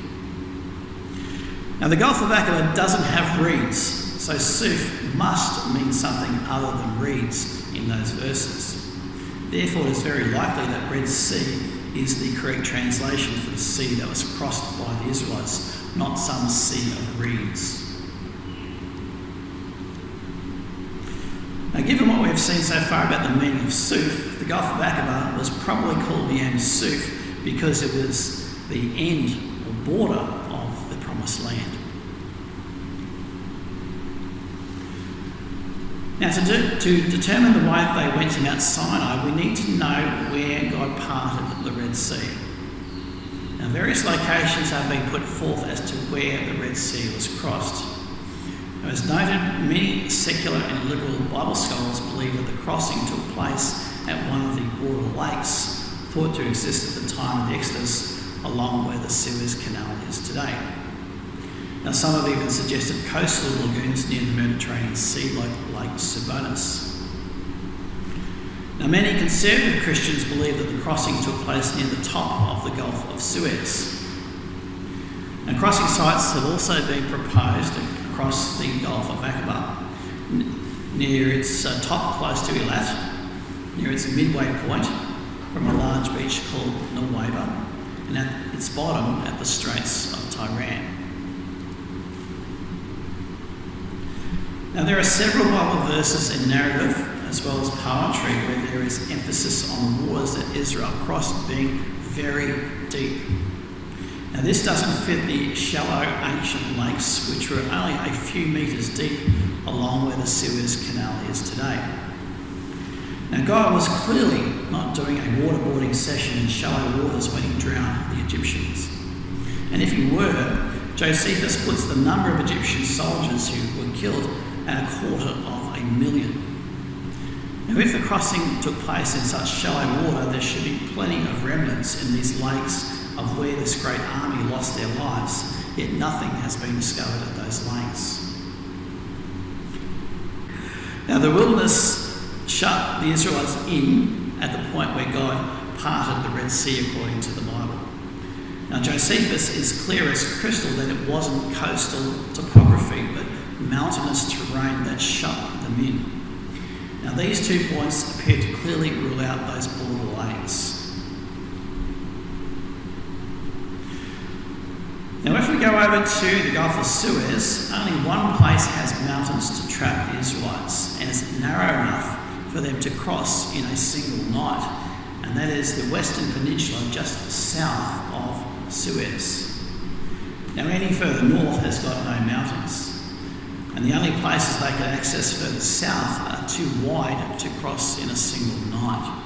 A: Now the Gulf of Aqaba doesn't have reeds, so Suf must mean something other than reeds in those verses. Therefore, it is very likely that Red Sea is the correct translation for the sea that was crossed by the Israelites, not some sea of reeds. Now, given what we've seen so far about the meaning of Suf, the Gulf of Aqaba was probably called Yam Suf because it was the end or border of the Promised Land. Now, to determine the way they went to Mount Sinai, we need to know where God parted the Red Sea. Now, various locations have been put forth as to where the Red Sea was crossed. As noted, many secular and liberal Bible scholars believe that the crossing took place at one of the border lakes, thought to exist at the time of the Exodus, along where the Suez Canal is today. Now, some have even suggested coastal lagoons near the Mediterranean Sea, like Lake Sibonus. Now, many conservative Christians believe that the crossing took place near the top of the Gulf of Suez. Now, crossing sites have also been proposed across the Gulf of Aqaba, near its top close to Eilat, near its midway point from a large beach called Nuweiba, and at its bottom at the Straits of Tiran. Now, there are several Bible verses and narrative, as well as poetry, where there is emphasis on the waters that Israel crossed being very deep. Now, this doesn't fit the shallow ancient lakes, which were only a few metres deep along where the Suez Canal is today. Now, God was clearly not doing a waterboarding session in shallow waters when he drowned the Egyptians. And if he were, Josephus puts the number of Egyptian soldiers who were killed at 250,000. Now, if the crossing took place in such shallow water, there should be plenty of remnants in these lakes of where this great army lost their lives, yet nothing has been discovered at those lakes. Now, the wilderness shut the Israelites in at the point where God parted the Red Sea according to the Bible. Now, Josephus is clear as crystal that it wasn't coastal topography, but mountainous terrain that shut them in. Now, these 2 points appear to clearly rule out those border lakes. Now, if we go over to the Gulf of Suez, only one place has mountains to trap the Israelites, and it's narrow enough for them to cross in a single night, and that is the Western Peninsula just south of Suez. Now, any further north has got no mountains, and the only places they could access further south are too wide to cross in a single night.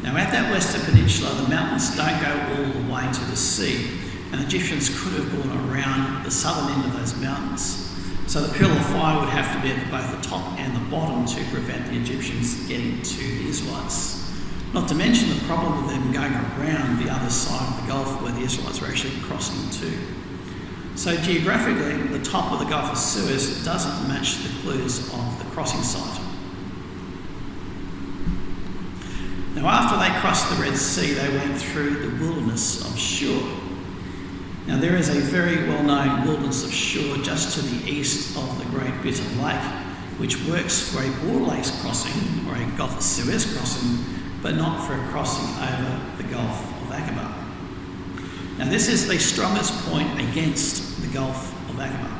A: Now, at that Western Peninsula, the mountains don't go all the way to the sea, and the Egyptians could have gone around the southern end of those mountains. So the pillar of fire would have to be at both the top and the bottom to prevent the Egyptians getting to the Israelites. Not to mention the problem of them going around the other side of the Gulf where the Israelites were actually crossing to. So geographically, the top of the Gulf of Suez doesn't match the clues of the crossing site. Now, after they crossed the Red Sea, they went through the wilderness of Shur. Now, there is a very well-known wilderness of Shur just to the east of the Great Bitter Lake, which works for a border lakes crossing or a Gulf of Suez crossing, but not for a crossing over the Gulf of Aqaba. Now, this is the strongest point against the Gulf of Aqaba.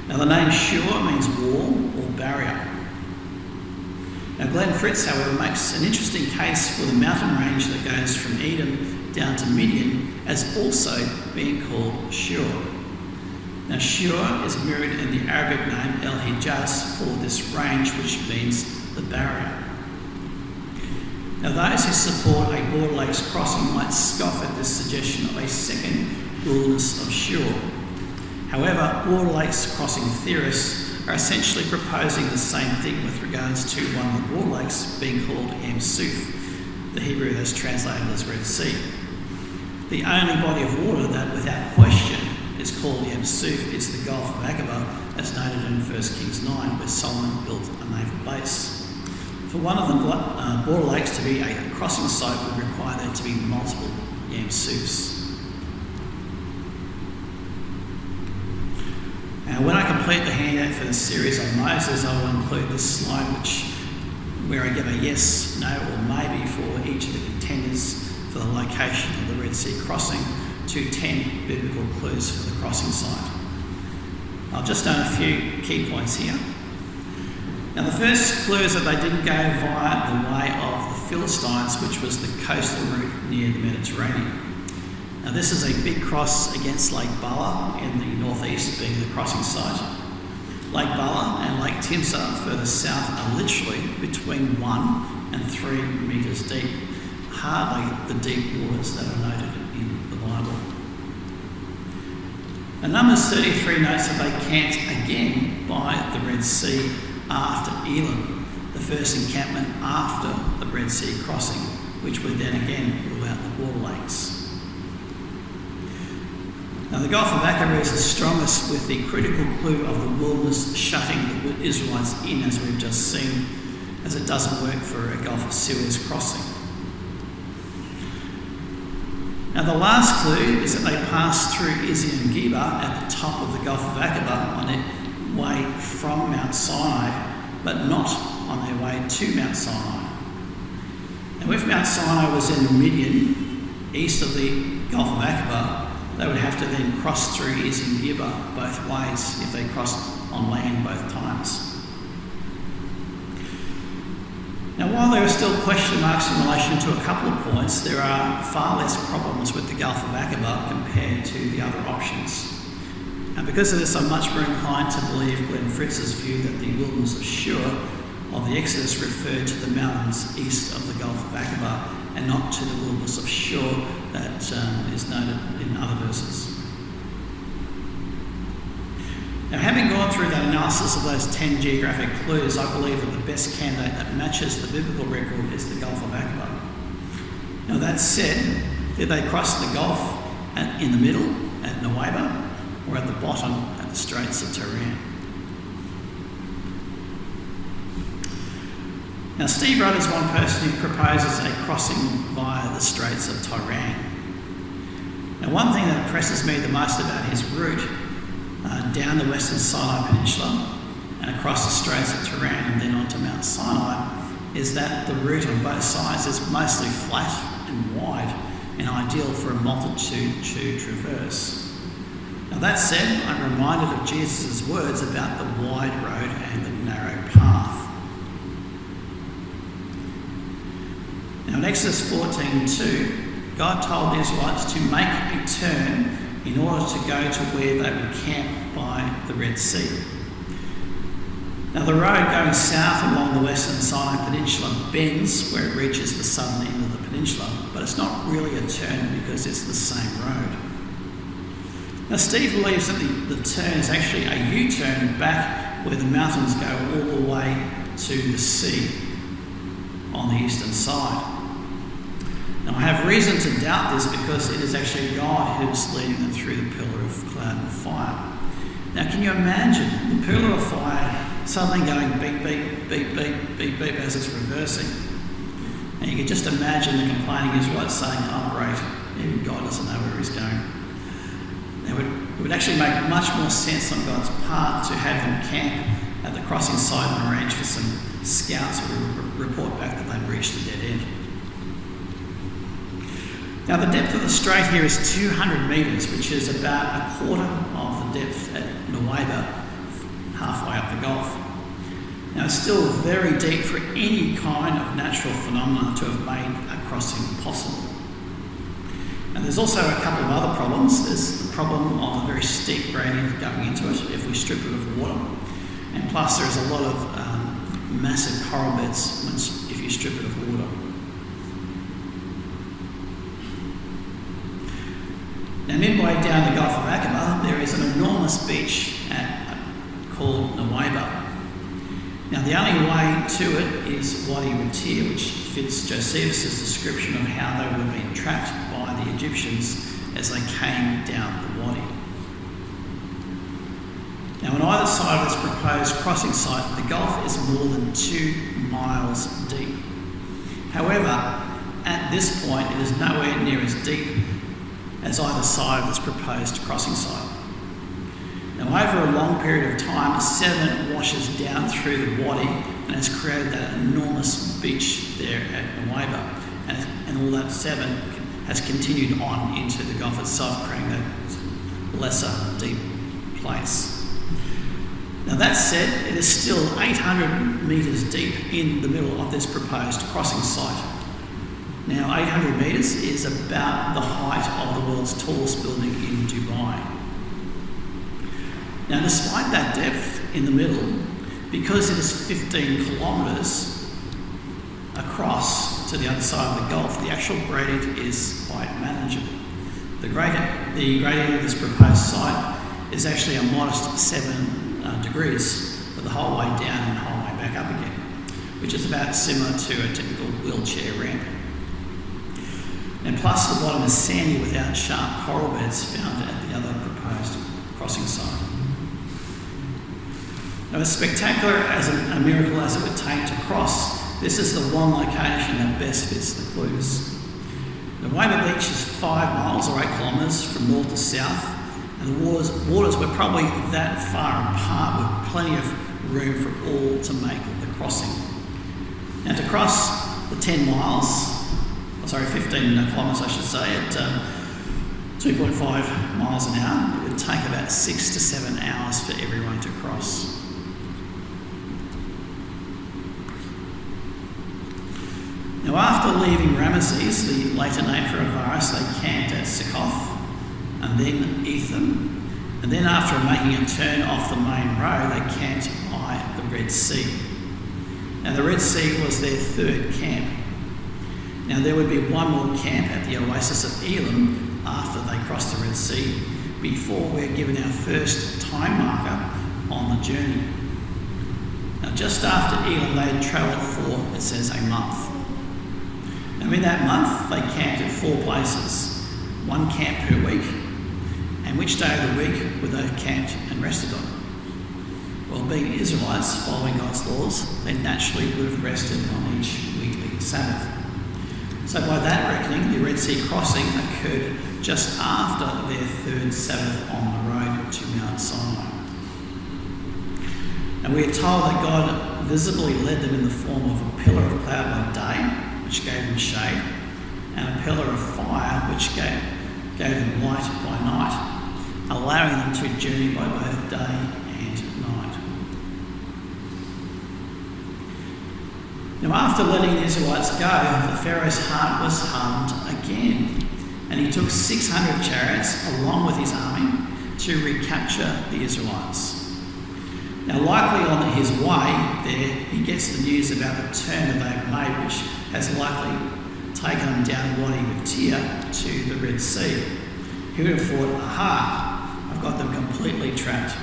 A: Now, the name Shur means wall or barrier. Now, Glenn Fritz, however, makes an interesting case for the mountain range that goes from Edom down to Midian as also being called Shur. Now, Shur is mirrored in the Arabic name El Hijaz for this range, which means the barrier. Now, those who support a border lakes crossing might scoff at this suggestion of a second wilderness of Shur. However, border lakes crossing theorists are essentially proposing the same thing with regards to one of the border lakes being called Yam Suf, the Hebrew that's translated as Red Sea. The only body of water that, without question, is called Yam Suf is the Gulf of Aqaba, as noted in 1 Kings 9, where Solomon built a naval base. For one of the border lakes to be a crossing site would require there to be multiple Yam Sufs. Now, when I complete the handout for the series on Moses, I will include this slide where I give a yes, no or maybe for each of the contenders for the location of the Red Sea crossing to 10 biblical clues for the crossing site. I'll just note a few key points here. Now, the first clue is that they didn't go via the way of the Philistines, which was the coastal route near the Mediterranean. Now, this is a big cross against Lake Bala in the northeast, being the crossing site. Lake Bala and Lake Timsah further south are literally between 1 and 3 metres deep, hardly the deep waters that are noted in the Bible. Now, Numbers 33 notes that they camped again by the Red Sea after Elim, the first encampment after the Red Sea crossing, which would then again rule out the border lakes. Now, the Gulf of Aqaba is the strongest, with the critical clue of the wilderness shutting the Israelites in, as we've just seen, as it doesn't work for a Gulf of Suez crossing. Now, the last clue is that they passed through Ezion and Geber at the top of the Gulf of Aqaba on their way from Mount Sinai, but not on their way to Mount Sinai. Now, if Mount Sinai was in Midian, east of the Gulf of Aqaba, they would have to then cross through Ezion and Geber both ways if they crossed on land both times. Now, while there are still question marks in relation to a couple of points, there are far less problems with the Gulf of Aqaba compared to the other options. And because of this, I'm much more inclined to believe Glenn Fritz's view that the wilderness of Shur of the Exodus referred to the mountains east of the Gulf of Aqaba and not to the wilderness of Shur that is noted in other verses. Now, having gone through that analysis of those 10 geographic clues, I believe that the best candidate that matches the biblical record is the Gulf of Aqaba. Now, that said, did they cross the Gulf in the middle at Nuweiba or at the bottom at the Straits of Tiran? Now, Steve Rudd is one person who proposes a crossing via the Straits of Tiran. Now, one thing that impresses me the most about his route down the western Sinai Peninsula and across the Straits of Tiran and then onto Mount Sinai is that the route on both sides is mostly flat and wide and ideal for a multitude to traverse. Now, that said, I'm reminded of Jesus' words about the wide road and the narrow path. Now, in Exodus 14:2, God told the Israelites to make a turn in order to go to where they would camp by the Red Sea. Now, the road going south along the western Sinai Peninsula bends where it reaches the southern end of the peninsula, but it's not really a turn because it's the same road. Now, Steve believes that the turn is actually a U-turn back where the mountains go all the way to the sea on the eastern side. Now, I have reason to doubt this because it is actually God who is leading them through the pillar of cloud and fire. Now, can you imagine the pillar of fire suddenly going beep, beep, beep, beep, beep, beep as it's reversing? And you can just imagine the complaining Israelites saying, "Oh, great, even God doesn't know where he's going." Now, it would actually make much more sense on God's part to have them camp at the crossing site and arrange for some scouts who would report back that they'd reached a dead end. Now, the depth of the strait here is 200 metres, which is about a quarter of the depth at Nuweiba, halfway up the Gulf. Now, it's still very deep for any kind of natural phenomena to have made a crossing possible. And there's also a couple of other problems. There's the problem of a very steep gradient going into it if we strip it of water. And plus, there's a lot of massive coral beds if you strip it of water. Now, midway down the Gulf of Aqaba, there is an enormous beach called Nuweiba. Now, the only way to it is Wadi Matir, which fits Josephus' description of how they were being trapped by the Egyptians as they came down the wadi. side of this proposed crossing site, the gulf is more than 2 miles deep. However, at this point, it is nowhere near as deep as either side of this proposed crossing site. Now, over a long period of time, sediment washes down through the wadi and has created that enormous beach there at Nuweiba, and all that sediment has continued on into the Gulf itself, creating that lesser deep place. Now, that said, it is still 800 metres deep in the middle of this proposed crossing site. Now, 800 metres is about the height of the world's tallest building in Dubai. Now, despite that depth in the middle, because it is 15 kilometres across to the other side of the Gulf, the actual gradient is quite manageable. The gradient of this proposed site is actually a modest 7 degrees for the whole way down and the whole way back up again, which is about similar to a typical wheelchair ramp. And plus, the bottom is sandy without sharp coral beds found at the other proposed crossing site. Now, as spectacular as a miracle as it would take to cross, this is the one location that best fits the clues. The Nuweiba Beach is 5 miles or 8 kilometres from north to south, and the waters were probably that far apart with plenty of room for all to make the crossing. Now, to cross the 15 kilometres I should say, at 2.5 miles an hour, it would take about 6 to 7 hours for everyone to cross. Now, after leaving Ramesses, the later name for Avaris, they camped at Succoth and then Etham, and then after making a turn off the main road, they camped by the Red Sea. Now, the Red Sea was their third camp. Now, there would be one more camp at the oasis of Elim after they crossed the Red Sea, before we're given our first time marker on the journey. Now, just after Elim, they had travelled for, it says, a month. Now, in that month, they camped at 4 places, 1 camp per week, and which day of the week would they have camped and rested on? Well, being Israelites, following God's laws, they naturally would have rested on each weekly Sabbath. So by that reckoning, the Red Sea crossing occurred just after their 3rd Sabbath on the road to Mount Sinai. And we are told that God visibly led them in the form of a pillar of cloud by day, which gave them shade, and a pillar of fire, which gave them light by night, allowing them to journey by both day and night. Now, after letting the Israelites go, the Pharaoh's heart was hardened again, and he took 600 chariots along with his army to recapture the Israelites. Now, likely on his way there, he gets the news about the turn that they've made, which has likely taken them down Wadi Matir to the Red Sea. He would have thought, aha, I've got them completely trapped.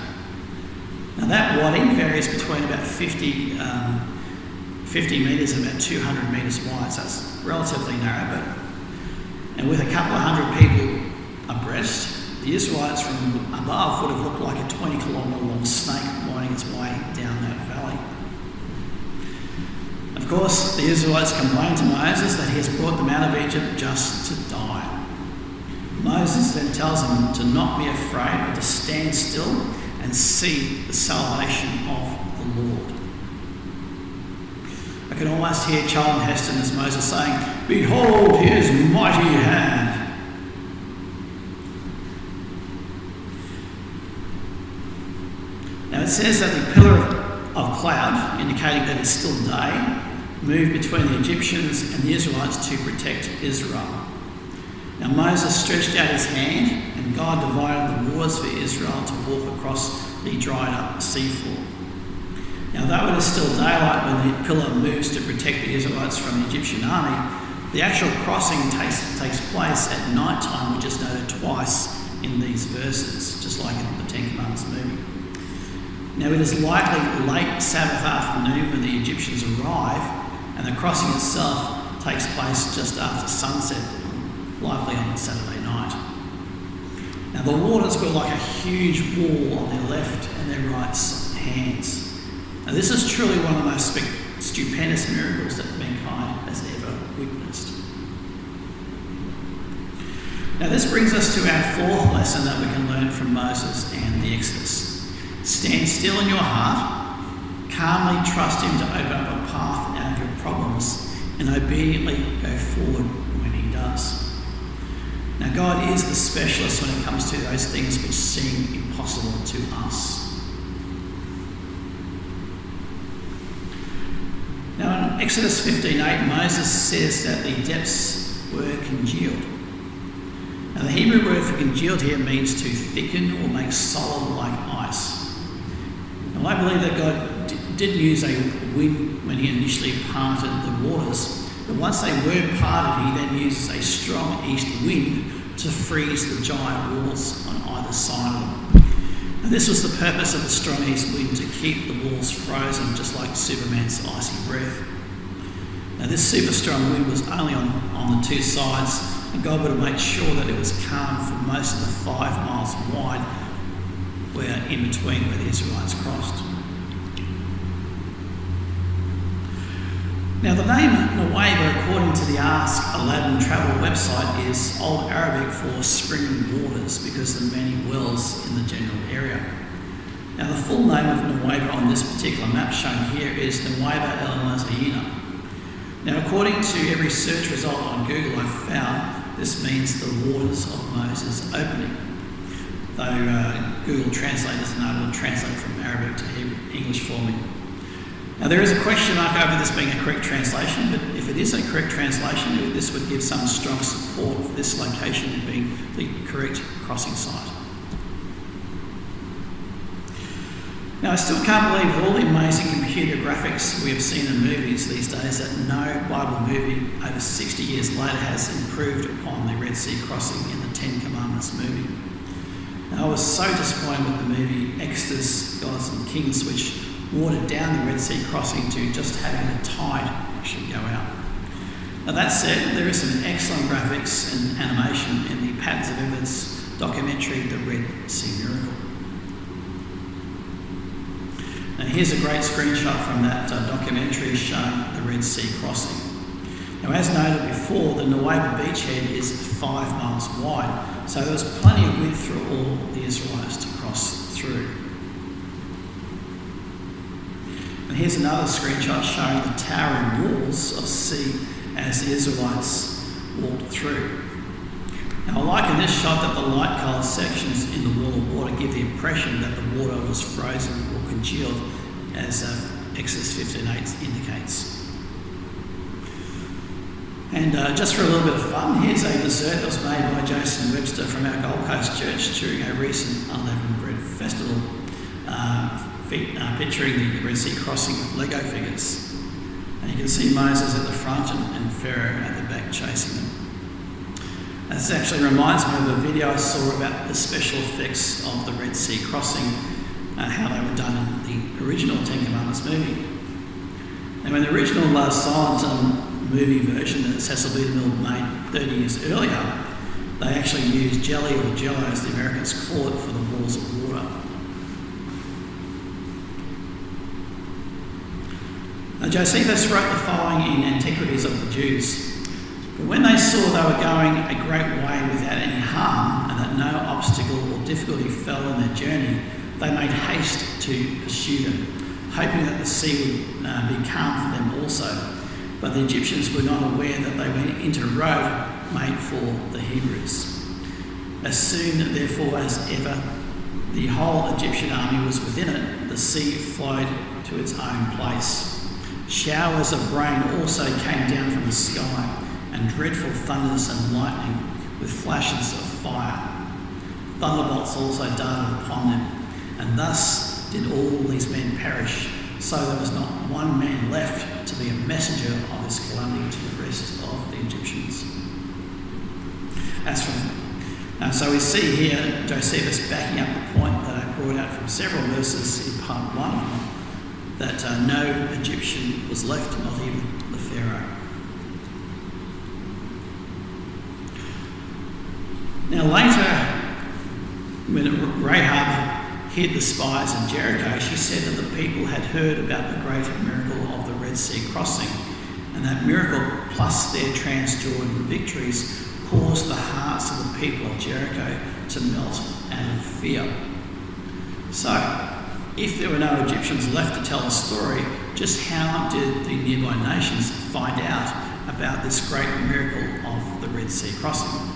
A: Now, that wadi varies between about 50 metres and about 200 metres wide, so it's relatively narrow, and with a couple of hundred people abreast, the Israelites from above would have looked like a 20-kilometre long snake winding its way down that valley. Of course, the Israelites complained to Moses that he has brought them out of Egypt just to die. Moses then tells them to not be afraid, but to stand still and see the salvation of the Lord. I can almost hear Charlton Heston as Moses saying, "Behold his mighty hand." Now, it says that the pillar of cloud, indicating that it's still day, moved between the Egyptians and the Israelites to protect Israel. Now, Moses stretched out his hand, and God divided the waters for Israel to walk across the dried up seafloor. Now, though it is still daylight when the pillar moves to protect the Israelites from the Egyptian army, the actual crossing takes place at night time, which is noted twice in these verses, just like in the Ten Commandments movie. Now, it is likely late Sabbath afternoon when the Egyptians arrive, and the crossing itself takes place just after sunset, likely on Saturday night. Now, the waters were like a huge wall on their left and their right hands. Now, this is truly one of the most stupendous miracles that mankind has ever witnessed. Now, this brings us to our fourth lesson that we can learn from Moses and the Exodus. Stand still in your heart, calmly trust him to open up a path out of your problems, and obediently go forward when he does. Now, God is the specialist when it comes to those things which seem impossible to us. Now, in Exodus 15:8, Moses says that the depths were congealed. Now, the Hebrew word for congealed here means to thicken or make solid like ice. Now, I believe that God didn't use a wind when he initially parted the waters, but once they were parted, he then uses a strong east wind to freeze the giant walls on either side of them. And this was the purpose of the strong east wind, to keep the walls frozen, just like Superman's icy breath. Now, this super strong wind was only on the two sides, and God would have made sure that it was calm for most of the 5 miles wide where in between where the Israelites crossed. Now, the name Nuweiba, according to the Ask Aladdin travel website, is Old Arabic for springing waters because of the many wells in the general area. Now, the full name of Nuweiba on this particular map shown here is Nuweiba el Mazayina. Now, according to every search result on Google I've found, this means the waters of Moses opening, though Google Translate isn't able to translate from Arabic to English for me. Now, there is a question mark over this being a correct translation, but if it is a correct translation, this would give some strong support for this location being the correct crossing site. Now, I still can't believe all the amazing computer graphics we have seen in movies these days that no Bible movie over 60 years later has improved upon the Red Sea crossing in the 10 Commandments movie. Now, I was so disappointed with the movie Exodus, Gods and Kings, which watered down the Red Sea crossing to just having the tide actually go out. Now, that said, there is some excellent graphics and animation in the Patterns of Evidence documentary, The Red Sea Miracle. Now, here's a great screenshot from that documentary showing the Red Sea crossing. Now, as noted before, the Nuweiba beachhead is 5 miles wide, so there was plenty of width for all the Israelites to cross through. And here's another screenshot showing the towering walls of sea as the Israelites walked through. Now, I like in this shot that the light-coloured sections in the wall of water give the impression that the water was frozen or congealed, as Exodus 15:8 indicates. And just for a little bit of fun, here's a dessert that was made by Jason Webster from our Gold Coast church during a recent unleavened bread festival, picturing the Red Sea crossing with Lego figures. And you can see Moses at the front and Pharaoh at the back chasing them. This actually reminds me of a video I saw about the special effects of the Red Sea crossing, how they were done in the original 10 Commandments movie. Now, in the original silent movie version that Cecil B. DeMille made 30 years earlier, they actually used jelly or jello, as the Americans call it, for the walls of water. Now, Josephus wrote the following in Antiquities of the Jews. But when they saw they were going a great way without any harm, and that no obstacle or difficulty fell in their journey, they made haste to pursue them, hoping that the sea would be calm for them also. But the Egyptians were not aware that they went into a road made for the Hebrews. As soon, therefore, as ever the whole Egyptian army was within it, the sea flowed to its own place. Showers of rain also came down from the sky, and dreadful thunders and lightning with flashes of fire. Thunderbolts also darted upon them, and thus did all these men perish, so there was not one man left to be a messenger of this calamity to the rest of the Egyptians. So we see here Josephus backing up the point that I brought out from several verses in part 1 of them, that no Egyptian was left, not even the Pharaoh. Now later, when Rahab hid the spies in Jericho, she said that the people had heard about the great miracle of the Red Sea crossing, and that miracle plus their Trans-Jordan victories caused the hearts of the people of Jericho to melt out of fear. So, if there were no Egyptians left to tell the story, just how did the nearby nations find out about this great miracle of the Red Sea crossing?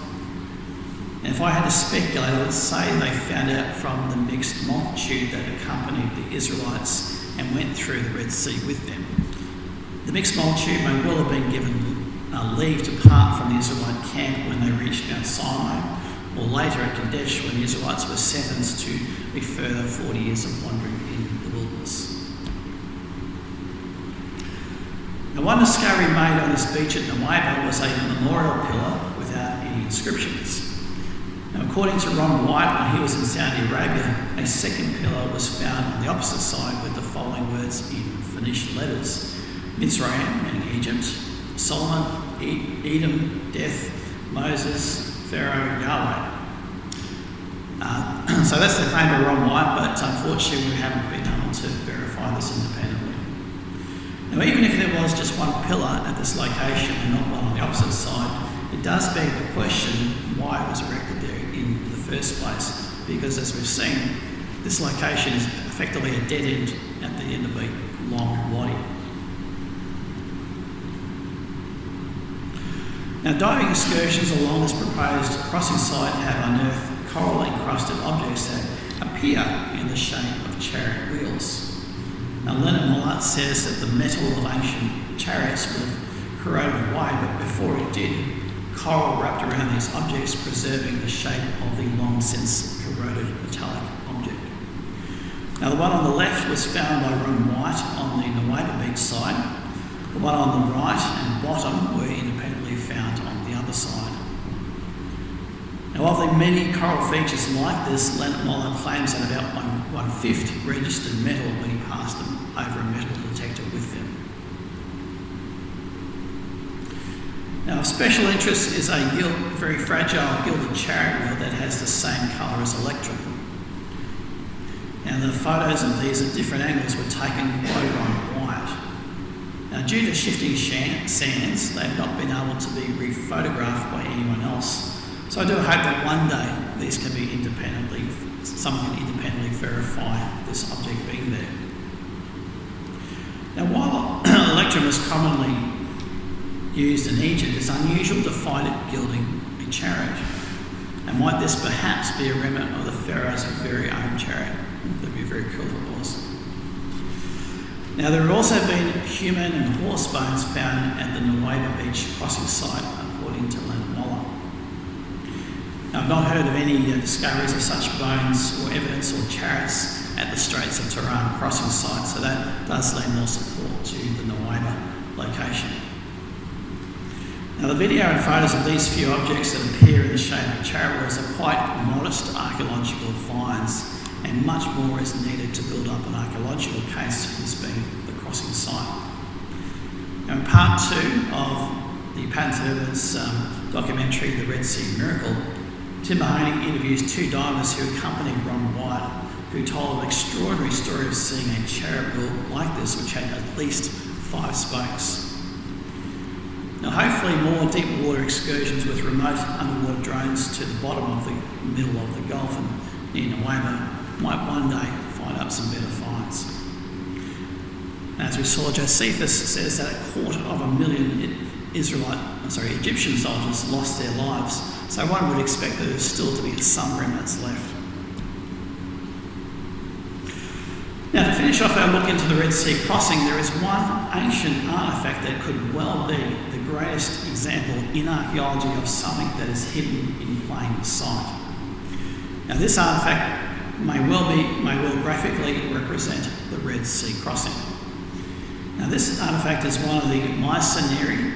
A: And if I had to speculate, I would say they found out from the mixed multitude that accompanied the Israelites and went through the Red Sea with them. The mixed multitude may well have been given leave to part from the Israelite camp when they reached Mount Sinai, or later at Kadesh when the Israelites were sentenced to a further 40 years of wandering in the wilderness. Now, one discovery made on this beach at Nuweiba was a memorial pillar without any inscriptions. Now, according to Ron White, when he was in Saudi Arabia, a second pillar was found on the opposite side with the following words in Phoenician letters: Mitzrayim, meaning Egypt; Solomon, Edom, death; Moses, Pharaoh, Yahweh. So that's the claim of Ron White, but unfortunately we haven't been able to verify this independently. Now, even if there was just one pillar at this location and not one on the opposite side, it does beg the question why it was erected there in the first place, because as we've seen, this location is effectively a dead end at the end of a long wadi. Now, diving excursions along this proposed crossing site have unearthed coral-encrusted objects that appear in the shape of chariot wheels. Now, Leonard Mollart says that the metal of ancient chariots would have corroded away, but before it did, coral wrapped around these objects, preserving the shape of the long since corroded metallic object. Now, the one on the left was found by Ron White on the Nuweiba beach side. The one on the right and bottom were independently found on the other side. Now, of the many coral features like this, Leonard Mollart claims that about one-fifth registered metal when he passed them over a metal detector with them. Now, of special interest is a very fragile gilded chariot wheel that has the same colour as electrum. Now, the photos of these at different angles were taken by Ron White. Now, due to shifting sands, they've not been able to be rephotographed by anyone else. So I do hope that one day these can be someone can independently verify this object being there. Now, while electrum is commonly used in Egypt, it's unusual to find it gilding a chariot. And might this perhaps be a remnant of the Pharaoh's very own chariot? That'd be very cool if it was. Now, there have also been human and horse bones found at the Nuweiba beach crossing site, according to Leonard Mollart. Now, I've not heard of any discoveries of such bones or evidence or chariots at the Straits of Tiran crossing site, so that does lend more support to the Nuweiba location. Now, the video and photos of these few objects that appear in the shape of chariot wheels are quite modest archaeological finds, and much more is needed to build up an archaeological case for this being the crossing site. Now, in part 2 of the Patterns of Evidence documentary, The Red Sea Miracle, Tim Mahoney interviews 2 divers who accompanied Ron White, who told an extraordinary story of seeing a chariot wheel like this, which had at least 5 spokes. Now, hopefully more deep water excursions with remote underwater drones to the bottom of the middle of the Gulf and near Nuweiba might one day find up some better finds. As we saw, Josephus says that 250,000 Egyptian soldiers lost their lives, so one would expect that there's still to be some remnants left. Now, to finish off our look into the Red Sea crossing, there is one ancient artefact that could well be the greatest example in archaeology of something that is hidden in plain sight. Now, this artefact may well graphically represent the Red Sea crossing. Now, this artefact is one of the Mycenaean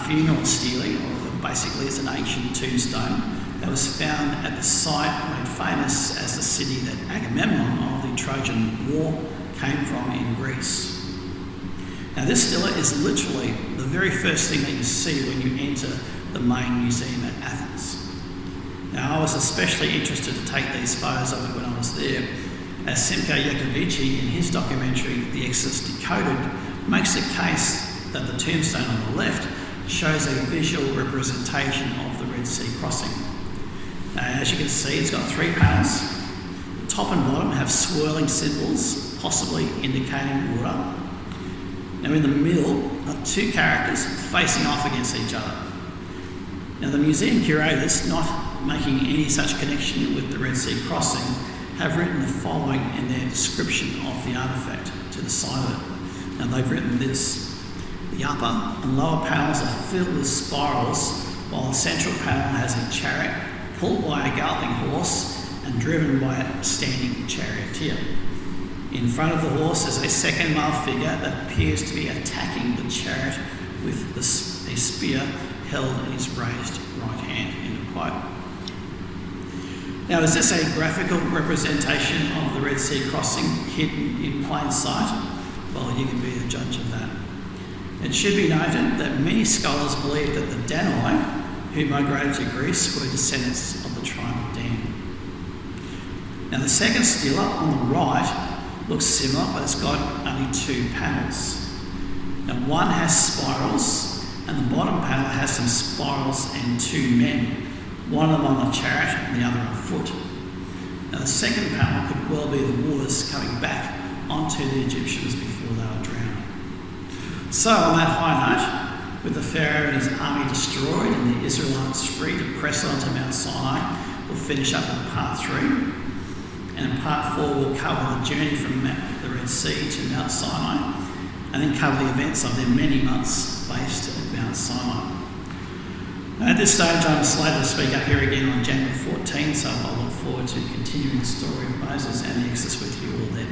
A: funeral stelae, or basically it's an ancient tombstone that was found at the site made famous as the city that Agamemnon of the Trojan War came from in Greece. Now, this stela is literally the very first thing that you see when you enter the main museum at Athens. Now, I was especially interested to take these photos of it when I was there as Simko Jacovici in his documentary The Exodus Decoded makes the case that the tombstone on the left shows a visual representation of the Red Sea crossing. Now, as you can see, it's got 3 panels. The top and bottom have swirling symbols, possibly indicating water. Now in the middle are 2 characters facing off against each other. Now the museum curators, not making any such connection with the Red Sea crossing, have written the following in their description of the artefact to the side of it. Now they've written this: the upper and lower panels are filled with spirals, while the central panel has a chariot pulled by a galloping horse and driven by a standing charioteer. In front of the horse is a second male figure that appears to be attacking the chariot with a spear held in his raised right hand. End of quote. Now, is this a graphical representation of the Red Sea crossing hidden in plain sight? Well, you can be the judge of that. It should be noted that many scholars believe that the Danai, who migrated to Greece, were descendants of the tribe of Dan. Now, the second stela on the right looks similar, but it's got only 2 panels. Now, one has spirals, and the bottom panel has some spirals and 2 men, one of them on the chariot and the other on foot. Now, the second panel could well be the waters coming back onto the Egyptians before they were drowned. So, on that high note, with the Pharaoh and his army destroyed and the Israelites free to press on to Mount Sinai, we'll finish up in part 3. And in part 4, we'll cover the journey from the Red Sea to Mount Sinai, and then cover the events of their many months based at Mount Sinai. Now, at this stage, I'm slated to speak up here again on January 14, so I look forward to continuing the story of Moses and the Exodus with you all then.